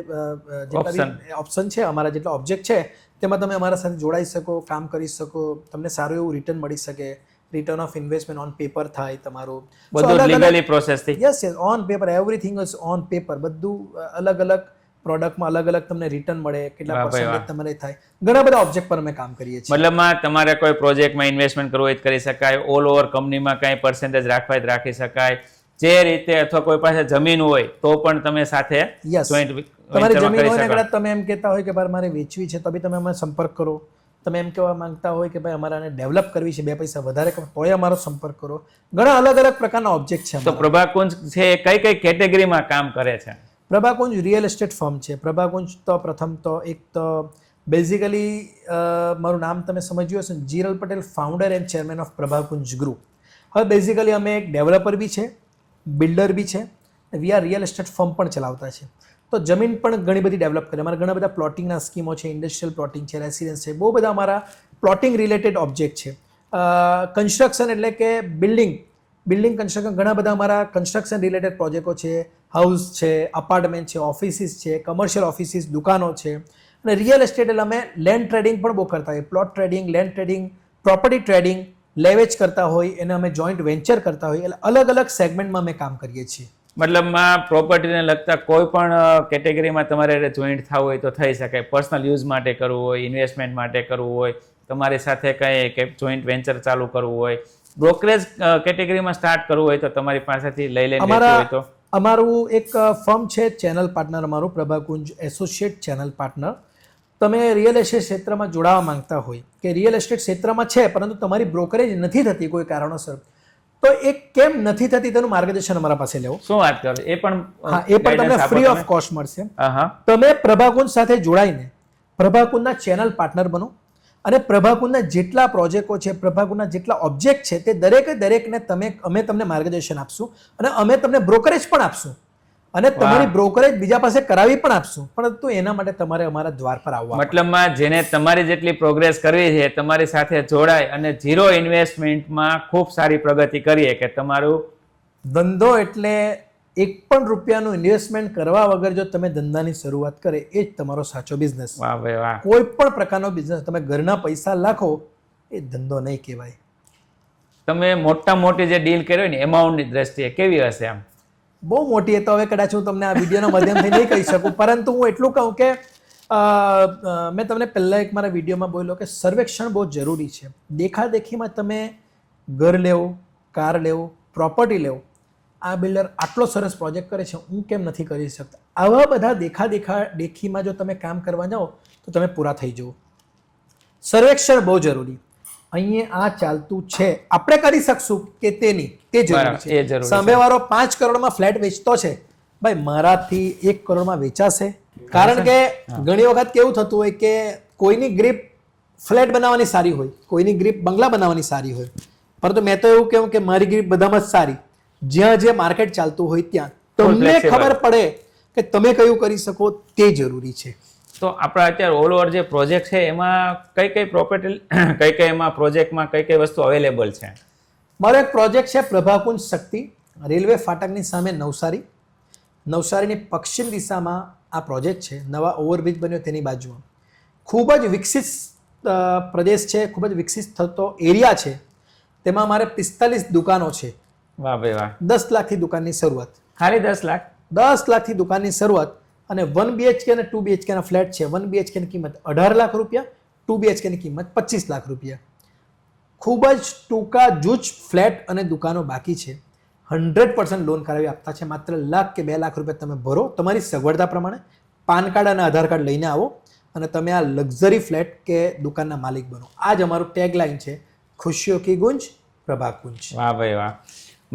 ઓપ્શન છે, અમારા જેટલા ઓબ્જેક્ટ છે તેમાં તમે અમારા સાથે જોડાઈ શકો, કામ કરી શકો, તમને સારું એવું રિટર્ન મળી શકે, return of investment on paper થાય તમારું, બધું લીગલી પ્રોસેસ થી. Yes yes on paper, everything is on paper, બધું અલગ અલગ પ્રોડક્ટમાં અલગ અલગ તમને રિટર્ન મળે, કેટલા પર્સન્ટેજ તમારે થાય, ઘણા બધા ઓબ્જેક્ટ પર અમે કામ કરીએ છીએ. મતલબમાં તમારે કોઈ પ્રોજેક્ટમાં ઇન્વેસ્ટમેન્ટ કરવું હોય તો કરી શકાય, ઓલ ઓવર કંપનીમાં કઈ પર્સન્ટેજ રાખવા હોય તો રાખી શકાય, જે રીતે અથવા કોઈ પાસે જમીન હોય તો પણ તમે સાથે જોઈન્ટ તમારી જમીન હોય ને કદાચ તમે એમ કહેતા હોય કે ભાઈ મારે વેચવી છે તો બી તમે અમારો સંપર્ક કરો. તમે એમ કહેવા માંગતા હોય કે ભાઈ અમારે આને ડેવલપ કરવી છે, 2 પૈસા વધારે તોય અમારો સંપર્ક કરો. ઘણા અલગ અલગ પ્રકારના ઓબ્જેક્ટ છે. તો પ્રભાકુંજ છે કઈ કઈ કેટેગરીમાં કામ કરે છે? પ્રભાકુંજ રિયલ એસ્ટેટ ફર્મ છે. પ્રભાકુંજ તો પ્રથમ તો એક તો બેઝિકલી મારું નામ તમે સમજ્યું હશે, Jiral Patel, founder and chairman of Prabhakunj group. હવે બેઝિકલી અમે એક ડેવલપર બી છે, બિલ્ડર બી છે, we are real estate firm પણ ચલાવતા છે. તો જમીન પણ ઘણી બધી ડેવલપ કરી, અમારા ઘણા બધા પ્લોટિંગના સ્કીમો છે, ઇન્ડસ્ટ્રીયલ પ્લોટિંગ છે, રેસિડેન્સ છે, બહુ બધા અમારા પ્લોટિંગ રિલેટેડ ઓબ્જેક્ટ છે. કન્સ્ટ્રક્શન એટલે કે બિલ્ડિંગ કન્સ્ટ્રક્શન, ઘણા બધા અમારા કન્સ્ટ્રક્શન રિલેટેડ પ્રોજેક્ટો છે, હાઉસ છે, અપાર્ટમેન્ટ છે, ઓફિસીસ છે, કમર્શિયલ ઓફિસીસ, દુકાનો છે. અને રિયલ એસ્ટેટ એટલે અમે લેન્ડ ટ્રેડિંગ પણ બહુ કરતા હોય, plot trading, land trading, property trading, લેવેચ કરતા હોય, એને અમે જોઈન્ટ વેન્ચર કરતા હોય, એટલે અલગ અલગ સેગમેન્ટમાં અમે કામ કરીએ છીએ. મતલબમાં પ્રોપર્ટીને લગતા કોઈ પણ કેટેગરીમાં તમારે જોઈન્ટ થવું હોય તો થઈ શકે. પર્સનલ યુઝ માટે કરવું હોય, ઇન્વેસ્ટમેન્ટ માટે કરવું હોય, તમારી સાથે કંઈ જોઈન્ટ વેન્ચર ચાલુ કરવું હોય, બ્રોકરેજ કેટેગરીમાં સ્ટાર્ટ કરવું હોય તો તમારી પાસેથી લઈ લઈને હોય તો. અમારું એક ફર્મ છે, ચેનલ પાર્ટનર અમારું પ્રભાકુંજ એસોસિએટ ચેનલ પાર્ટનર. તમે રિયલ એસ્ટેટ ક્ષેત્રમાં જોડાવા માંગતા હોય કે રિયલ એસ્ટેટ ક્ષેત્રમાં છે પરંતુ તમારી બ્રોકરેજ નથી થતી કોઈ કારણોસર, તો એ કેમ નથી થતી તેનું માર્ગદર્શન અમારા પાસે લેવું. શું વાત કરો? એ પણ તમને ફ્રી ઓફ કોસ્ટ મળશે. તમે પ્રભાકુંજ સાથે જોડાઈને પ્રભાકુંજના ચેનલ પાર્ટનર બનો અને પ્રભાકુંજના જેટલા પ્રોજેક્ટો છે, પ્રભાકુંજના જેટલા ઓબ્જેક્ટ છે, તે દરેકને અમે તમને માર્ગદર્શન આપશું અને અમે તમને બ્રોકરેજ પણ આપશું અને તમારી બ્રોકરેજ બીજા પાસે કરાવી પણ આપશું, પરંતુ એના માટે તમારે અમારા દ્વાર પર આવવા. મતલબમાં જેને તમારી જેટલી પ્રોગ્રેસ કરવી છે તમારી સાથે જોડાય અને ઝીરો ઇન્વેસ્ટમેન્ટમાં ખૂબ સારી પ્રગતિ કરીએ કે તમારું ધંધો એટલે ₹1 ઇન્વેસ્ટમેન્ટ કરવા વગર જો તમે ધંધાની શરૂઆત કરે એ જ તમારો સાચો બિઝનેસ. વાહ ભાઈ વાહ. કોઈ પણ પ્રકારનો બિઝનેસ તમે ઘરના પૈસા લાખો એ ધંધો નહીં કહેવાય. તમે મોટી જે ડીલ કર્યો ને એમાઉન્ટની દ્રષ્ટિએ કેવી હશે? આમ બહુ મોટી. તો હવે કદાચ હું તમને આ વિડીયોના માધ્યમથી નહીં કહી શકું, પરંતુ હું એટલું કહું કે મેં તમને પહેલાં એક મારા વિડીયોમાં બોલ્યો કે સર્વેક્ષણ બહુ જરૂરી છે. દેખાદેખીમાં તમે ઘર લેવો, કાર લેવો, પ્રોપર્ટી લેવો, આ બિલ્ડર આટલો સરસ પ્રોજેક્ટ કરે છે, હું કેમ નથી કરી શકતા, આવા બધા દેખીમાં જો તમે કામ કરવા જાઓ તો તમે પૂરા થઈ જવો. સર્વેક્ષણ બહુ જરૂરી. અહીંયા આ ચાલતું છે, આપણે કરી શકશું કે તે નહીં, તે જરૂરી છે. સામેવાળો 5 કરોડમાં ફ્લેટ વેચતો છે, ભાઈ મારાથી 1 કરોડમાં વેચાશે? કારણ કે ઘણી વખત કેવું થતું હોય કે કોઈની ગ્રીપ ફ્લેટ બનાવવાની સારી હોય, કોઈની ગ્રીપ બંગલા બનાવવાની સારી હોય, પરંતુ મેં તો એવું કહું કે મારી ગ્રીપ બધામાં જ સારી, જ્યાં જે માર્કેટ ચાલતું હોય ત્યાં તમને ખબર પડે કે તમે કયું કરી શકો તે જરૂરી છે. તો આપણા અત્યારે ઓલ ઓવર જે પ્રોજેક્ટ છે એમાં કઈ પ્રોપર્ટી કઈ એમાં પ્રોજેક્ટમાં કઈ વસ્તુ અવેલેબલ છે? મારો એક પ્રોજેક્ટ છે પ્રભાકુંજ શક્તિ, રેલવે ફાટકની સામે નવસારી. નવસારીની પશ્ચિમ દિશામાં આ પ્રોજેક્ટ છે. નવા ઓવરબ્રિજ બન્યો તેની બાજુમાં. ખૂબ જ વિકસિત પ્રદેશ છે, ખૂબ જ વિકસિત થતો એરિયા છે. તેમાં મારે 45 દુકાનો છે. વાહ ભાઈ વાહ. 10 લાખથી દુકાનની શરૂઆત. ખાલી 10 લાખ? 10 લાખથી દુકાનની શરૂઆત. અને 1 BHK અને 2 BHK ના ફ્લેટ છે. 1 BHK ની કિંમત 18 લાખ રૂપિયા, 2 BHK ની કિંમત 25 લાખ રૂપિયા. ખૂબ જ ટૂંકા જૂજ ફ્લેટ અને દુકાનો બાકી છે. 100% લોન કરાવી આપતા છે. માત્ર લાખ કે 2 લાખ રૂપિયા તમે ભરો, તમારી સગવડતા પ્રમાણે પાન કાર્ડ અને આધાર કાર્ડ લઈને આવો અને તમે આ લક્ઝરી ફ્લેટ કે દુકાનના માલિક બનો. આ જ અમારું ટેગલાઇન છે, ખુશીઓ કી ગુંજ પ્રભાકુંજ. વાહ ભાઈ વાહ.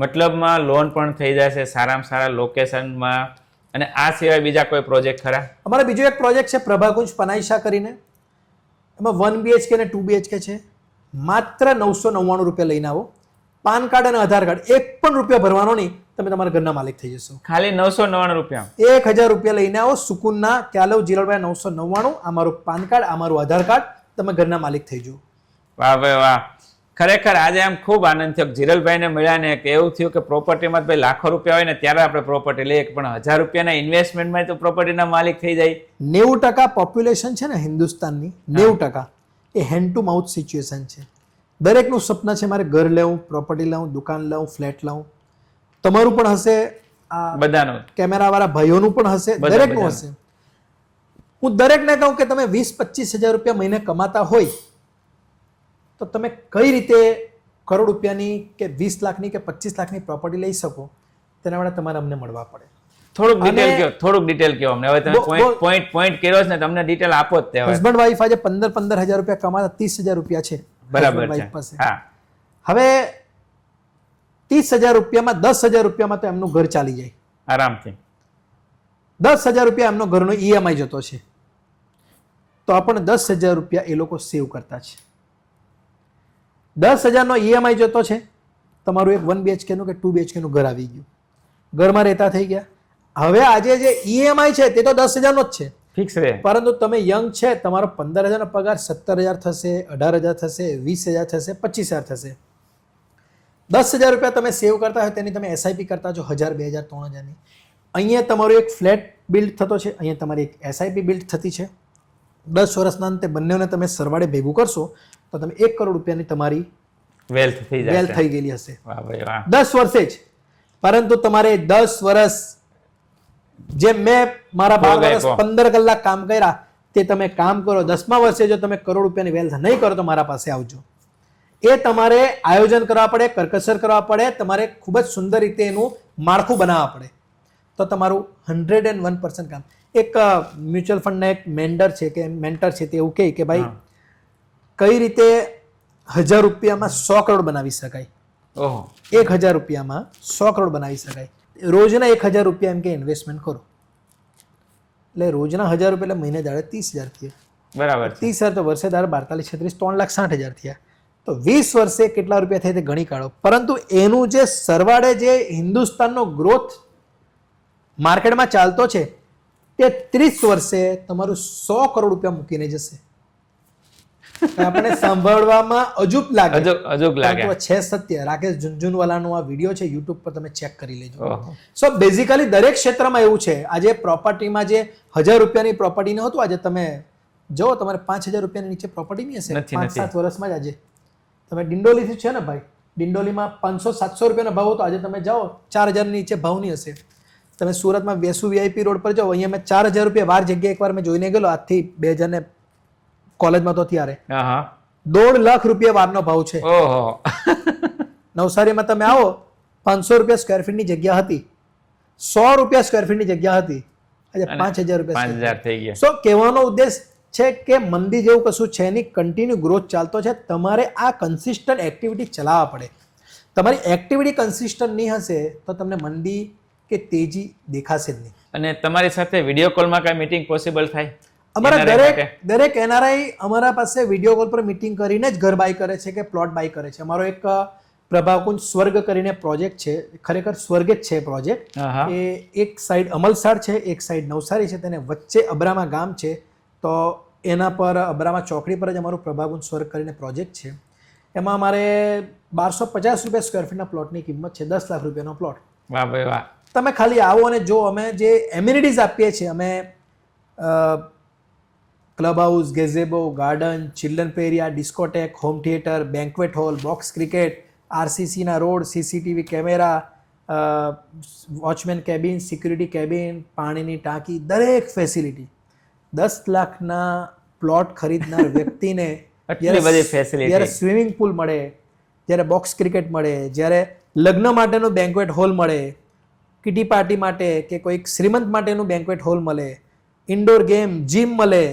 મતલબમાં લોન પણ થઈ જશે સારામાં સારા લોકેશનમાં. અને આ સિવાય બીજા કોઈ પ્રોજેક્ટ ખરા? અમારો બીજો એક પ્રોજેક્ટ છે પ્રભાકુંજ પનાઈશા કરીને. એમાં 1 BHK અને 2 BHK છે. માત્ર ₹999 લઈને આવો. પાન કાર્ડ અને આધાર કાર્ડ 1 પણ રૂપિયા ભરવાનો નહીં, તમે તમારા ઘરના માલિક થઈ જશો. ખાલી ₹999? ₹1000 લઈને આવો. સુકૂનના ક્યાલવ જીરલભાઈ 999. આ મારું પાન કાર્ડ, આ મારું આધાર કાર્ડ, તમે ઘરના માલિક થઈ જાઓ. વાહ ભાઈ વાહ, ખરેખર આજે આમ ખૂબ આનંદ થયો. જીરલભાઈને મળ્યા ને કે એવું થયું કે પ્રોપર્ટીમાં ભાઈ લાખો રૂપિયા હોય ને ત્યારે આપણે પ્રોપર્ટી લઈએ, પણ 1000 રૂપિયાના ઇન્વેસ્ટમેન્ટમાં તો પ્રોપર્ટીના માલિક થઈ જાય. 90% પોપ્યુલેશન છે ને હિન્દુસ્તાનની, 90% એ હેન્ડ ટુ માઉથ સિચ્યુએશન છે. દરેકનું સપના છે મારે ઘર લેવું, પ્રોપર્ટી લઉં, દુકાન લઉં, ફ્લેટ લઉં. તમારું પણ હશે, આ બધાનું કેમેરાવાળા ભાઈઓનું પણ હશે, દરેકનું હશે. હું દરેકને કહું કે તમે 20-25 હજાર રૂપિયા મહિને કમાતા હોય તો તમે કઈ રીતે કરોડ રૂપિયાની કે 20 લાખની કે 25 લાખની પ્રોપર્ટી લઈ શકો, તેના માટે તમારે અમને મળવા પડે. થોડુંક ડિટેલ કહો અમને. હવે તમે પોઈન્ટ કર્યો છે ને, તમને ડિટેલ આપો જ તે. હસબન્ડ વાઈફ આજે 15 હજાર રૂપિયા કમાતા 30,000 રૂપિયા છે બરાબર husband છે. wife પાસે. હા, હવે 30,000 રૂપિયામાં 10,000 રૂપિયામાં તો એમનું ઘર ચાલી જાય આરામથી. 10,000 રૂપિયા એમનો ઘરનો ઈએમઆઈ જતો છે, તો આપણને 10,000 રૂપિયા એ લોકો સેવ કરતા છે. 10,000નો ઈએમઆઈ જતો છે, તમારું એક 1 BHK નું કે 2 BHK નું ઘર આવી ગયું, ઘરમાં રહેતા થઈ ગયા. હવે આજે જે ઈએમઆઈ છે તે તો 10,000નો જ છે, ફિક્સ રહે. પરંતુ તમે યંગ છે, તમારો 15,000નો પગાર 17,000 થશે, 18,000 થશે, 20,000 થશે, 25,000 થશે. 10,000 રૂપિયા તમે સેવ કરતા હોય તેની તમે એસઆઈપી કરતા છો 1,000, 2,000, 3,000ની. અહીંયા તમારો એક ફ્લેટ બિલ્ડ થતો છે, અહીંયા તમારી એક એસઆઈપી બિલ્ડ થતી છે. 10 વર્ષના અંતે બંનેને તમે સરવાળે ભેગું કરશો તો તમે 1 કરોડ રૂપિયાની તમારી વેલ્થ થઈ જાય. વેલ્થ થઈ ગયેલી હશે વાહ ભાઈ વાહ. 10 વર્ષે જ. પરંતુ તમારે 10 વર્ષ જે મેં મારા 12 વર્ષ 15 કલાક કામ કર્યા તે તમે કામ કરો, 10મા વર્ષે જો તમે કરોડ રૂપિયાની વેલ્થ નહીં કરો તો મારા પાસે આવજો. એ તમારે આયોજન કરવા પડે, કરકસર કરવા પડે, તમારે ખૂબ જ સુંદર રીતે એનું માળખું બનાવવા પડે, તો તમારું 101% કામ. એક મ્યુચ્યુઅલ ફંડના એક મેન્ટર છે તે એવું કહે કે ભાઈ કઈ રીતે 1000 રૂપિયામાં 100 કરોડ બનાવી શકાય. ઓહો, 1000 રૂપિયામાં 100 કરોડ બનાવી શકાય. રોજના 1000 રૂપિયા એમ કે ઇન્વેસ્ટમેન્ટ કરો, એટલે રોજના 1000 રૂપિયા એટલે મહિને દાડે 30,000 થયા. બરાબર છે. 30,000 તો વર્ષે દાડે 42, 36, 3,60,000 થયા. તો 20 વર્ષે કેટલા રૂપિયા થાય તે ગણી કાઢો. પરંતુ એનું જે સરવાળે જે હિન્દુસ્તાનનો ગ્રોથ માર્કેટમાં ચાલતો છે તે 30 વર્ષે તમારું 100 કરોડ રૂપિયા મૂકીને જશે. આપણે સાંભળવામાં અજુબ લાગે, અજુબ લાગે, પરંતુ છે સત્ય. રાકેશ ઝુનઝુનવાલાનો આ વિડીયો છે, યુટ્યુબ પર તમે ચેક કરી લેજો. સો બેઝિકલી દરેક ક્ષેત્રમાં એવું છે. આજે પ્રોપર્ટીમાં જે 1000 રૂપિયાની પ્રોપર્ટી ન હતું, આજે તમે જો તમારે 5,000 રૂપિયાની નીચે પ્રોપર્ટી નહીં હશે 5-7 વર્ષમાં જ. આજે તમે ડિંડોલીથી છે ને ભાઈ, ડિંડોલીમાં 500-700 રૂપિયાનો ભાવ હતો, આજે તમે જાઓ 4,000 ની નીચે ભાવ નહીં હશે. તમે સુરતમાં વેસુ વીઆઈપી રોડ પર જાઓ, અહીંયા મેં 4,000 રૂપિયા વાર જગ્યાએ એકવાર મેં જોઈને ગયેલો, આજથી 2000 ને કોલેજમાં તો ત્યારે 1.5 લાખ રૂપિયા વારનો ભાવ છે. ઓહો. નવસારીમાં તમે આવો 500 રૂપિયા સ્ક્વેર ફીટની જગ્યા હતી, 100 રૂપિયા સ્ક્વેર ફીટની જગ્યા હતી, આજે 5,000 રૂપિયા 5,000 થઈ ગયા. સો કહેવાનો ઉદ્દેશ છે કે મંદી જેવું કશું છે નહીં, કન્ટિન્યુ ગ્રોથ ચાલતો છે. તમારે આ કન્સિસ્ટન્ટ એક્ટિવિટી ચલાવવા પડે. તમારી એક્ટિવિટી કન્સિસ્ટન્ટ નહીં હશે તો તમને મંદી કે તેજી દેખાશે જ નહીં. અને તમારી સાથે વિડીયો કોલમાં કઈ મીટિંગ પોસિબલ થાય? અમારા દરેક એનઆરઆઈ અમારા પાસે વિડીયો કોલ પર મીટિંગ કરીને જ ઘર બાય કરે છે કે પ્લોટ બાય કરે છે. અમારો એક પ્રભાકુંજ સ્વર્ગ કરીને પ્રોજેક્ટ છે, ખરેખર સ્વર્ગ જ છે પ્રોજેક્ટ. એ એક સાઈડ અમલસાડ છે, એક સાઈડ નવસારી છે, તેને વચ્ચે અબ્રામા ગામ છે. તો એના પર અબ્રામા ચોકડી પર જ અમારું પ્રભાકુંજ સ્વર્ગ કરીને પ્રોજેક્ટ છે. એમાં અમારે 1250 રૂપિયા સ્ક્વેર ફીટના પ્લોટની કિંમત છે, 10 લાખ રૂપિયાનો પ્લોટ. વાહ ભાઈ વાહ. તમે ખાલી આવો અને જો અમે જે એમ્યુનિટીઝ આપીએ છીએ, અમે club house, gazebo, garden, children area, discotheque, home theatre, banquet hall, box cricket, આરસીસીના road, CCTV camera, watchman cabin, security cabin, પાણીની ટાંકી, દરેક ફેસિલિટી. 10 લાખના પ્લોટ ખરીદનાર વ્યક્તિને જ્યારે સ્વિમિંગ પુલ મળે, જ્યારે બોક્સ ક્રિકેટ મળે, જ્યારે લગ્ન માટેનું બેન્ક્વેટ હોલ મળે, કિટી પાર્ટી માટે કે કોઈક શ્રીમંત માટેનું બેન્ક્વેટ હોલ મળે, ઇન્ડોર ગેમ જીમ મળે,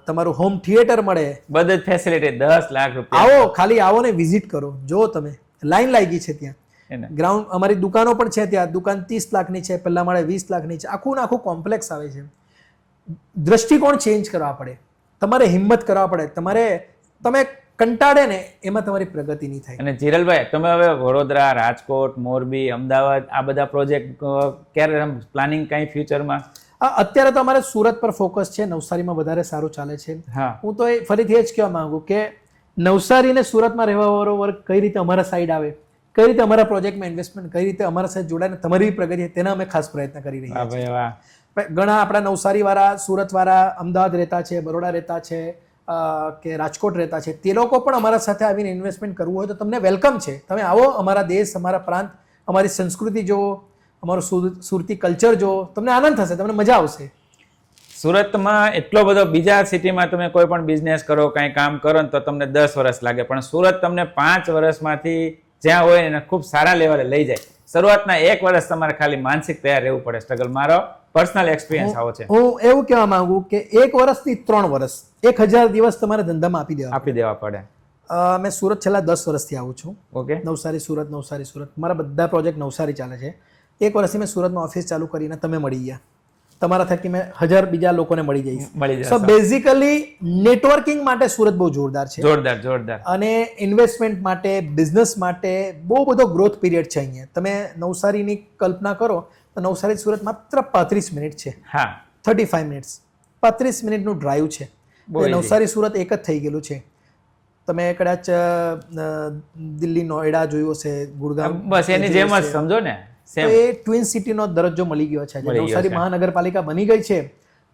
તમારું હોમ થિયેટર મળે, બધી ફેસિલિટી 10 લાખ રૂપિયા. આવો, ખાલી આવો ને વિઝિટ કરો. જો તમે લાઈન લાગી છે ત્યાં, ગ્રાઉન્ડ અમારી દુકાનો પણ છે ત્યાં. દુકાન 30 લાખની છે, પહેલા માળે 20 લાખની છે. આખું આખું કોમ્પ્લેક્સ આવે છે. દ્રષ્ટિકોણ ચેન્જ કરવા પડે, તમારે હિંમત કરવા પડે. તમે કંટાળે ને એમાં તમારી પ્રગતિ નહીં થાય. અને જીરલભાઈ, તમે હવે વડોદરા, રાજકોટ, મોરબી, અમદાવાદ આ બધા પ્રોજેક્ટ ક્યારે પ્લાનિંગ કઈ ફ્યુચરમાં? અત્યારે તો અમારે સુરત પર ફોકસ છે, નવસારીમાં વધારે સારું ચાલે છે. હું તો ફરીથી એ જ કહેવા માંગુ કે નવસારી અને સુરતમાં રહેવાવાળો વર્ગ કઈ રીતે અમારા સાઈડ આવે, કઈ રીતે અમારા પ્રોજેક્ટમાં ઇન્વેસ્ટમેન્ટ, કઈ રીતે અમારા સાથે જોડાઈને તમારી પ્રગતિ, તેના અમે ખાસ પ્રયત્ન કરી રહ્યા છીએ. વાહ ભાઈ વાહ. ઘણા આપણા નવસારીવાળા, સુરતવાળા, અમદાવાદ રહેતા છે, બરોડા રહેતા છે, કે રાજકોટ રહેતા છે, તે લોકો પણ અમારા સાથે આવીને ઇન્વેસ્ટમેન્ટ કરવું હોય તો તમને વેલકમ છે. તમે આવો, અમારા દેશ, અમારા પ્રાંત, અમારી સંસ્કૃતિ જુઓ, અમારું સુરતી કલ્ચર જુઓ, તમને આનંદ થશે, તમને મજા આવશે. સુરતમાં એટલો બધો, બીજા સિટીમાં તમે કોઈ પણ બિઝનેસ કરો, કંઈ કામ કરો ને તો તમને 10 વર્ષ લાગે, પણ સુરત તમને 5 વર્ષમાંથી જ્યાં હોય એને ખૂબ સારા લેવલે લઈ જાય. શરૂઆતના 1 વર્ષ તમારે ખાલી માનસિક તૈયાર રહેવું પડે. સ્ટ્રગલ મારો પર્સનલ એક્સપિરિયન્સ આવો છે. હું એવું કહેવા માંગુ કે 1 વર્ષથી 3 વર્ષ, 1000 દિવસ તમારે ધંધામાં આપી દેવા પડે. મેં સુરત છેલ્લા 10 વર્ષથી આવું છું. ઓકે. નવસારી સુરત. મારા બધા પ્રોજેક્ટ નવસારી ચાલે છે. 1 વર્ષથી મેં સુરતમાં ઓફિસ ચાલુ કરીને તમે મળી ગયા. તમારા થકી મેં 1000 બીજા લોકોને મળી જઈશ. સો બેઝિકલી નેટવર્કિંગ માટે સુરત બહુ જોરદાર છે. જોરદાર. અને ઇન્વેસ્ટમેન્ટ માટે, બિઝનેસ માટે બહુ બધો ગ્રોથ પીરિયડ છે અહીંયા. તમે નવસારીની કલ્પના કરો તો નવસારી સુરત માત્ર 35 મિનિટ છે. હા, 35 મિનિટ્સ, 35 મિનિટનું ડ્રાઈવ છે. નવસારી સુરત એક જ થઈ ગયેલું છે. તમે કદાચ દિલ્હી, નોઈડા જોયું હશે, ગુડગામ, બસ એની જેમ જ સમજો ને. એ ટ્વિન સિટીનો દરજ્જો મળી ગયો છે. નવસારી મહાનગરપાલિકા બની ગઈ છે.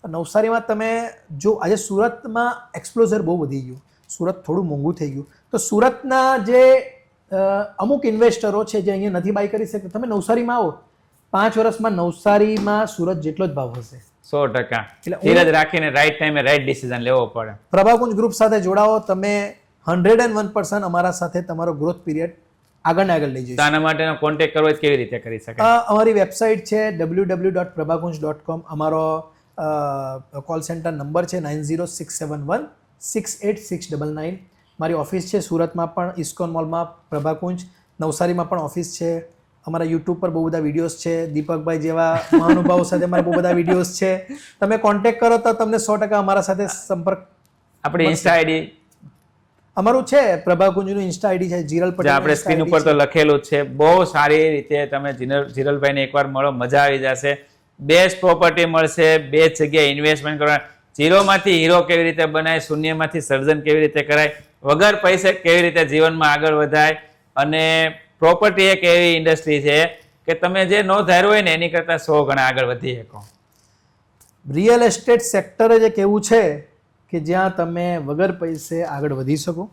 નવસારીમાં તમે જો આજે સુરતમાં એક્સપ્લોઝર બહુ વધી ગયું, સુરત થોડું મોંઘું થઈ ગયું, તો સુરતના જે અમુક ઇન્વેસ્ટરો છે જે અહીંયા નથી બાય કરી શકતા, તમે નવસારીમાં આવો, 5 વર્ષમાં નવસારીમાં સુરત જેટલો જ ભાવ હશે. 100%. ધીરજ રાખીને રાઈટ ટાઈમે રાઈટ ડિસિઝન લેવો પડે. પ્રભાકુંજ ગ્રુપ સાથે જોડાઓ, તમે 101% અમારા સાથે તમારો ગ્રોથ પીરિયડ આગળ લઈ જઈશું. આના માટેનો કોન્ટેક્ટ કરવો કેવી રીતે કરી શકાય? અમારી વેબસાઇટ છે www.prabhakunj.com. અમારો કોલ સેન્ટર નંબર છે 9067168699. મારી ઓફિસ છે સુરતમાં પણ ઇસ્કોન મોલમાં પ્રભાકુંજ, નવસારીમાં પણ ઓફિસ છે. અમારા યુટ્યુબ પર બહુ બધા વિડીયોઝ છે. દીપકભાઈ જેવા મહાનુભાવો સાથે અમારા બહુ બધા વિડીયોઝ છે. તમે કોન્ટેક્ટ કરો તો તમને 100% અમારા સાથે સંપર્ક. આપણી ઇન્સ્ટા આઈડી અમારું છે, પ્રભાકુંજનું ઇન્સ્ટા આઈડી છે જીરલ પટેલ. આપણે સ્ક્રીન ઉપર તો લખેલું છે. બહુ સારી રીતે તમે જીરલભાઈને એકવાર મળો, મજા આવી જશે. બેસ્ટ પ્રોપર્ટી મળશે, બેસ્ટ જગ્યાએ ઇન્વેસ્ટમેન્ટ કરવા. ઝીરોમાંથી હીરો કેવી રીતે બનાય, શૂન્યમાંથી સર્જન કેવી રીતે કરાય, વગર પૈસે કેવી રીતે જીવનમાં આગળ વધાય. અને પ્રોપર્ટી એક એવી ઇન્ડસ્ટ્રી છે કે તમે જે ન ધાર્યું હોય ને એની કરતાં 100 ગણા આગળ વધી શકો. રિયલ એસ્ટેટ સેક્ટર જ એક એવું છે કે જ્યાં તમે વગર પૈસે આગળ વધી શકો.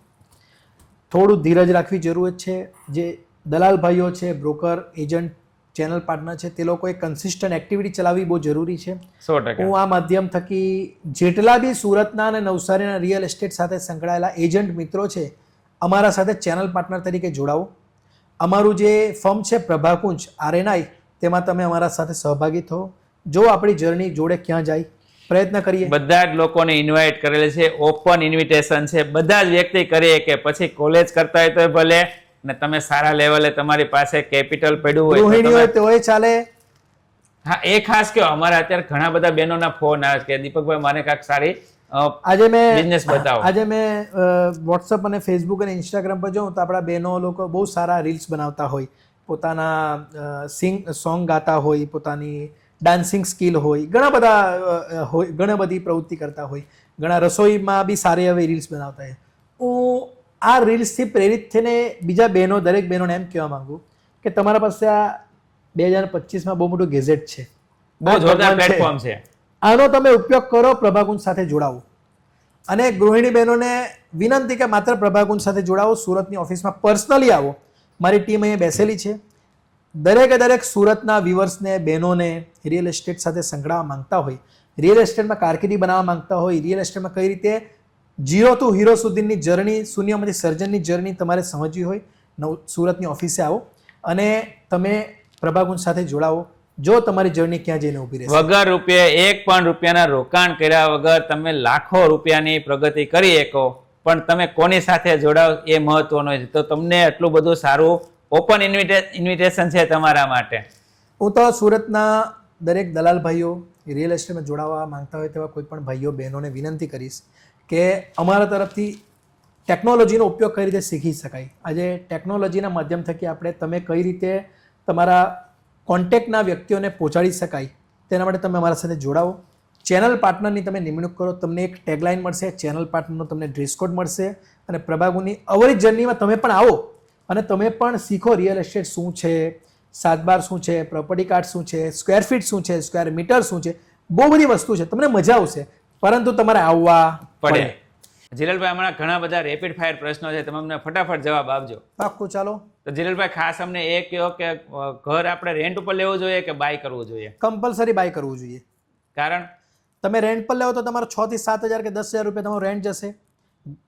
થોડું ધીરજ રાખવી જરૂર છે. જે દલાલ ભાઈઓ છે, બ્રોકર, એજન્ટ, ચેનલ પાર્ટનર છે, તે લોકોએ કન્સિસ્ટન્ટ એક્ટિવિટી ચલાવવી બહુ જરૂરી છે. 100%. હું આ માધ્યમ થકી જેટલા બી સુરતના અને નવસારીના રિયલ એસ્ટેટ સાથે સંકળાયેલા એજન્ટ મિત્રો છે, અમારા સાથે ચેનલ પાર્ટનર તરીકે જોડાવો. અમારું જે ફર્મ છે પ્રભાકુંજ RNI, તેમાં તમે અમારા સાથે સહભાગી થો. જો આપણી જર્ની જોડે ક્યાં જાય, પ્રયત્ન કરીએ. બધા જ લોકોને ઇન્વાઇટ કરેલ છે, ઓપન ઇન્વિટેશન છે. બધા જ વ્યક્તિ કરીએ કે પછી કોલેજ કરતા હોય તો ભલે, ને તમે સારા લેવલે તમારી પાસે કેપિટલ પડ્યું હોય તોય ચાલે. હા, એ ખાસ કહો, અમારે અત્યારે ઘણા બધા બહેનોના ફોન આવે કે દીપકભાઈ મારે કાંઈક સારી આજે મેં બિઝનેસ બતાવો. આજે મેં વોટ્સઅપ અને ફેસબુક અને ઇન્સ્ટાગ્રામ પર જોઉં તો આપણા બહેનો લોકો બહુ સારા રીલ્સ બનાવતા હોય, પોતાના સોંગ ગાતા હોય, પોતાની ડાન્સિંગ સ્કિલ હોય, ઘણા બધી પ્રવૃત્તિ કરતા હોય, ઘણા રસોઈમાં બી સારી એવી રીલ્સ બનાવતા હોય. હું આ રીલ્સથી પ્રેરિત થઈને બીજા બહેનો, દરેક બહેનોને એમ કહેવા માંગુ કે તમારા પાસે આ 2025માં બહુ મોટું ગેઝેટ છે, બહુ જોરદાર પ્લેટફોર્મ છે. આનો તમે ઉપયોગ કરો, પ્રભાકુંજ સાથે જોડાવો. અને ગૃહિણી બહેનોને વિનંતી કે માત્ર પ્રભાકુંજ સાથે જોડાવો. સુરતની ઓફિસમાં પર્સનલી આવો. મારી ટીમ અહીંયા બેસેલી છે. દરેક સુરતના વ્યુઅર્સને, બહેનોને રિયલ એસ્ટેટ સાથે સંકળાવવા માંગતા હોય, રિયલ એસ્ટેટમાં કારકિર્દી બનાવવા માંગતા હોય, રિયલ એસ્ટેટમાં કઈ રીતે 0 to હીરો સુધીની જર્ની, શૂન્યમાંથી સર્જનની જર્ની તમારે સમજવી હોય, સુરતની ઓફિસે આવો અને તમે પ્રભાકુંજ સાથે જોડાવો. જો તમારી જર્ની ક્યાં જઈને ઊભી રહેશે. વગર રૂપિયા 1 પણ રૂપિયાના રોકાણ કર્યા વગર તમે લાખો રૂપિયાની પ્રગતિ કરી શકો, પણ તમે કોની સાથે જોડાવ એ મહત્વનો છે. તો તમને એટલું બધું સારું ઓપન ઇન્વિટેશન છે તમારા માટે. હું તો સુરતના દરેક દલાલ ભાઈઓ, રિયલ એસ્ટેટમાં જોડાવા માંગતા હોય તેવા કોઈ પણ ભાઈઓ બહેનોને વિનંતી કરીશ કે અમારા તરફથી ટેકનોલોજીનો ઉપયોગ કઈ રીતે શીખી શકાય. આજે ટેકનોલોજીના માધ્યમ થકી તમે કઈ રીતે તમારા કોન્ટેક્ટના વ્યક્તિઓને પહોંચાડી શકાય, તેના માટે તમે અમારા સાથે જોડાવો. ચેનલ પાર્ટનરની તમે નિમણૂક કરો, તમને એક ટેગલાઇન મળશે, ચેનલ પાર્ટનરનો તમને ડ્રેસ કોડ મળશે અને પ્રભાગુની અવરી જર્નીમાં તમે પણ આવો અને તમે પણ શીખો રિયલ એસ્ટેટ શું છે, 7/12 શું છે, પ્રોપર્ટી કાર્ડ શું છે, સ્ક્વેર ફીટ શું છે, સ્ક્વેર મીટર શું છે, બહુ બધી વસ્તુ છે. તમને મજા આવશે, પરંતુ તમારે આવવા પડે. જીરલભાઈ, હમણાં ઘણા બધા રેપિડ ફાયર પ્રશ્નો છે, તમે અમને ફટાફટ જવાબ આપજો. પાક્કું. ચાલો. તો જીરલભાઈ, ખાસ અમને એ કહો કે ઘર આપણે રેન્ટ ઉપર લેવું જોઈએ કે બાય કરવું જોઈએ? કમ્પલસરી બાય કરવું જોઈએ. કારણ તમે રેન્ટ પર લેવો તો તમારો 6 થી 7 હજાર કે 10 હજાર રૂપિયા તમારો રેન્ટ જશે,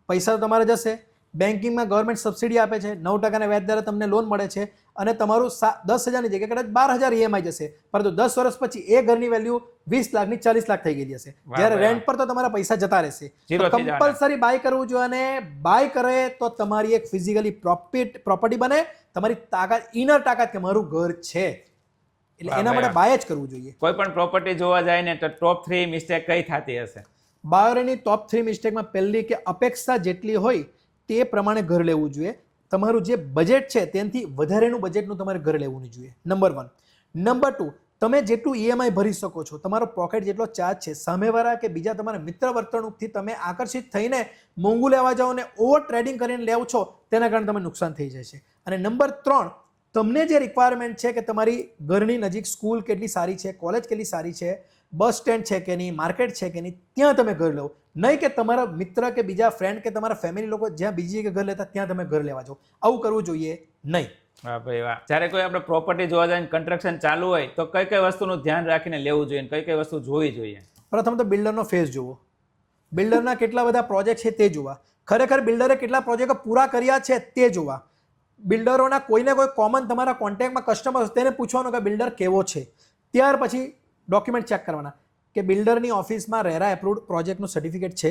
પૈસા તો તમારે જશે. બેન્કિંગમાં ગવર્મેન્ટ સબસિડી આપે છે, 9% વ્યાજ દરે તમને લોન મળે છે અને તમારું 10,000ની જગ્યાએ કદાચ 12,000 EMI જશે, પરંતુ 10 વર્ષ પછી એ ઘરની વેલ્યુ 20 લાખની 40 લાખ થઈ ગયેલી હશે. જ્યારે રેન્ટ પર તો તમારા પૈસા જતા રહેશે. કમ્પલસરી બાય કરવું જોઈએ, અને બાય કરે તો તમારી એક ફિઝિકલી પ્રોપર્ટી બને, તમારી તાકાત, ઇનર તાકાત કે મારું ઘર છે, એટલે એના માટે બાય જ કરવું જોઈએ. કોઈ પણ પ્રોપર્ટી જોવા જાય ને તો ટોપ 3 મિસ્ટેક કઈ થતી હશે? બાયોરની ટોપ 3 મિસ્ટેકમાં પહેલી કે અપેક્ષા જેટલી હોય તે પ્રમાણે ઘર લેવું જોઈએ. તમારું જે બજેટ છે તેનાથી વધારેનું બજેટનું તમારે ઘર લેવું નહીં જોઈએ. નંબર 1. નંબર 2, તમે જેટલું EMI ભરી શકો છો, તમારો પોકેટ જેટલો ચાર્જ છે, સામેવાળા કે બીજા તમારા મિત્ર વર્તણૂકથી તમે આકર્ષિત થઈને મોંઘું લેવા જાઓ અને ઓવર ટ્રેડિંગ કરીને લેવ છો, તેના કારણે તમે નુકસાન થઈ જશે. અને નંબર 3, તમને જે રિક્વાયરમેન્ટ છે કે તમારી ઘરની નજીક સ્કૂલ કેટલી સારી છે, કોલેજ કેટલી સારી છે, બસ સ્ટેન્ડ છે કે નહીં, માર્કેટ છે કે નહીં, ત્યાં તમે ઘર લો. નહીં કે તમારા મિત્ર કે બીજા ફ્રેન્ડ કે તમારા ફેમિલી લોકો જ્યાં બીજી જગ્યાએ ઘર લેતા ત્યાં તમે ઘર લેવા જાઓ. આવું કરવું જોઈએ નહીં. વાહ ભાઈ વાહ. જ્યારે કોઈ આપણે પ્રોપર્ટી જોવા જાય, કન્સ્ટ્રક્શન ચાલુ હોય, તો કઈ કઈ વસ્તુનું ધ્યાન રાખીને લેવું જોઈએ, કઈ કઈ વસ્તુ જોવી જોઈએ? પ્રથમ તો બિલ્ડરનો ફેસ જુઓ, બિલ્ડરના કેટલા બધા પ્રોજેક્ટ છે તે જોવા, ખરેખર બિલ્ડરે કેટલા પ્રોજેક્ટો પૂરા કર્યા છે તે જોવા. બિલ્ડરોના કોઈને કોઈ કોમન તમારા કોન્ટેક્ટમાં કસ્ટમર તેને પૂછવાનું કે બિલ્ડર કેવો છે. ત્યાર પછી ડોક્યુમેન્ટ ચેક કરવાના કે બિલ્ડરની ઓફિસમાં રેરા એપ્રુવડ પ્રોજેક્ટનું સર્ટિફિકેટ છે,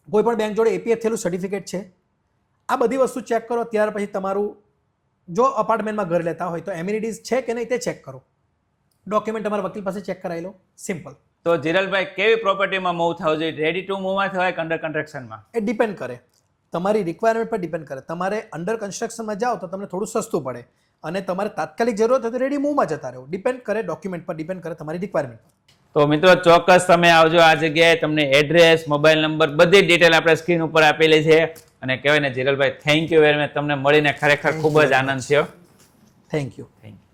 કોઈ પણ બેંક જોડે APF થયેલું સર્ટિફિકેટ છે. આ બધી વસ્તુ ચેક કરો. ત્યાર પછી તમારું, જો અપાર્ટમેન્ટમાં ઘર લેતા હોય તો એમ્યુનિટીઝ છે કે નહીં તે ચેક કરો. ડોક્યુમેન્ટ તમારા વકીલ પાસે ચેક કરાવી લો. સિમ્પલ. તો જીરલભાઈ, કેવી પ્રોપર્ટીમાં મૂવ થવું જોઈએ? રેડી ટુ મૂવમાં થવાય કે અંડર કન્સ્ટ્રક્શનમાં? એ ડિપેન્ડ કરે, તમારી રિક્વાયરમેન્ટ પર ડિપેન્ડ કરે. તમારે અંડર કન્સ્ટ્રક્શનમાં જાઓ તો તમને થોડું સસ્તું પડે, અને તમારે તાત્કાલિક જરૂરત હોય તો રેડી મૂવમાં જતા રહો. ડિપેન્ડ કરે, ડોક્યુમેન્ટ પર ડિપેન્ડ કરે, તમારી રિક્વાયરમેન્ટ પર. તો મિત્રો, ચોક્કસ તમે આવજો આ જગ્યાએ. તમને એડ્રેસ, મોબાઈલ નંબર, બધી ડિટેલ આપણે સ્ક્રીન ઉપર આપેલી છે. અને કહેવાય ને જીરલભાઈ, થેન્ક યુ વેરી મચ. તમને મળીને ખરેખર ખૂબ જ આનંદ થયો. Thank you. Thank you.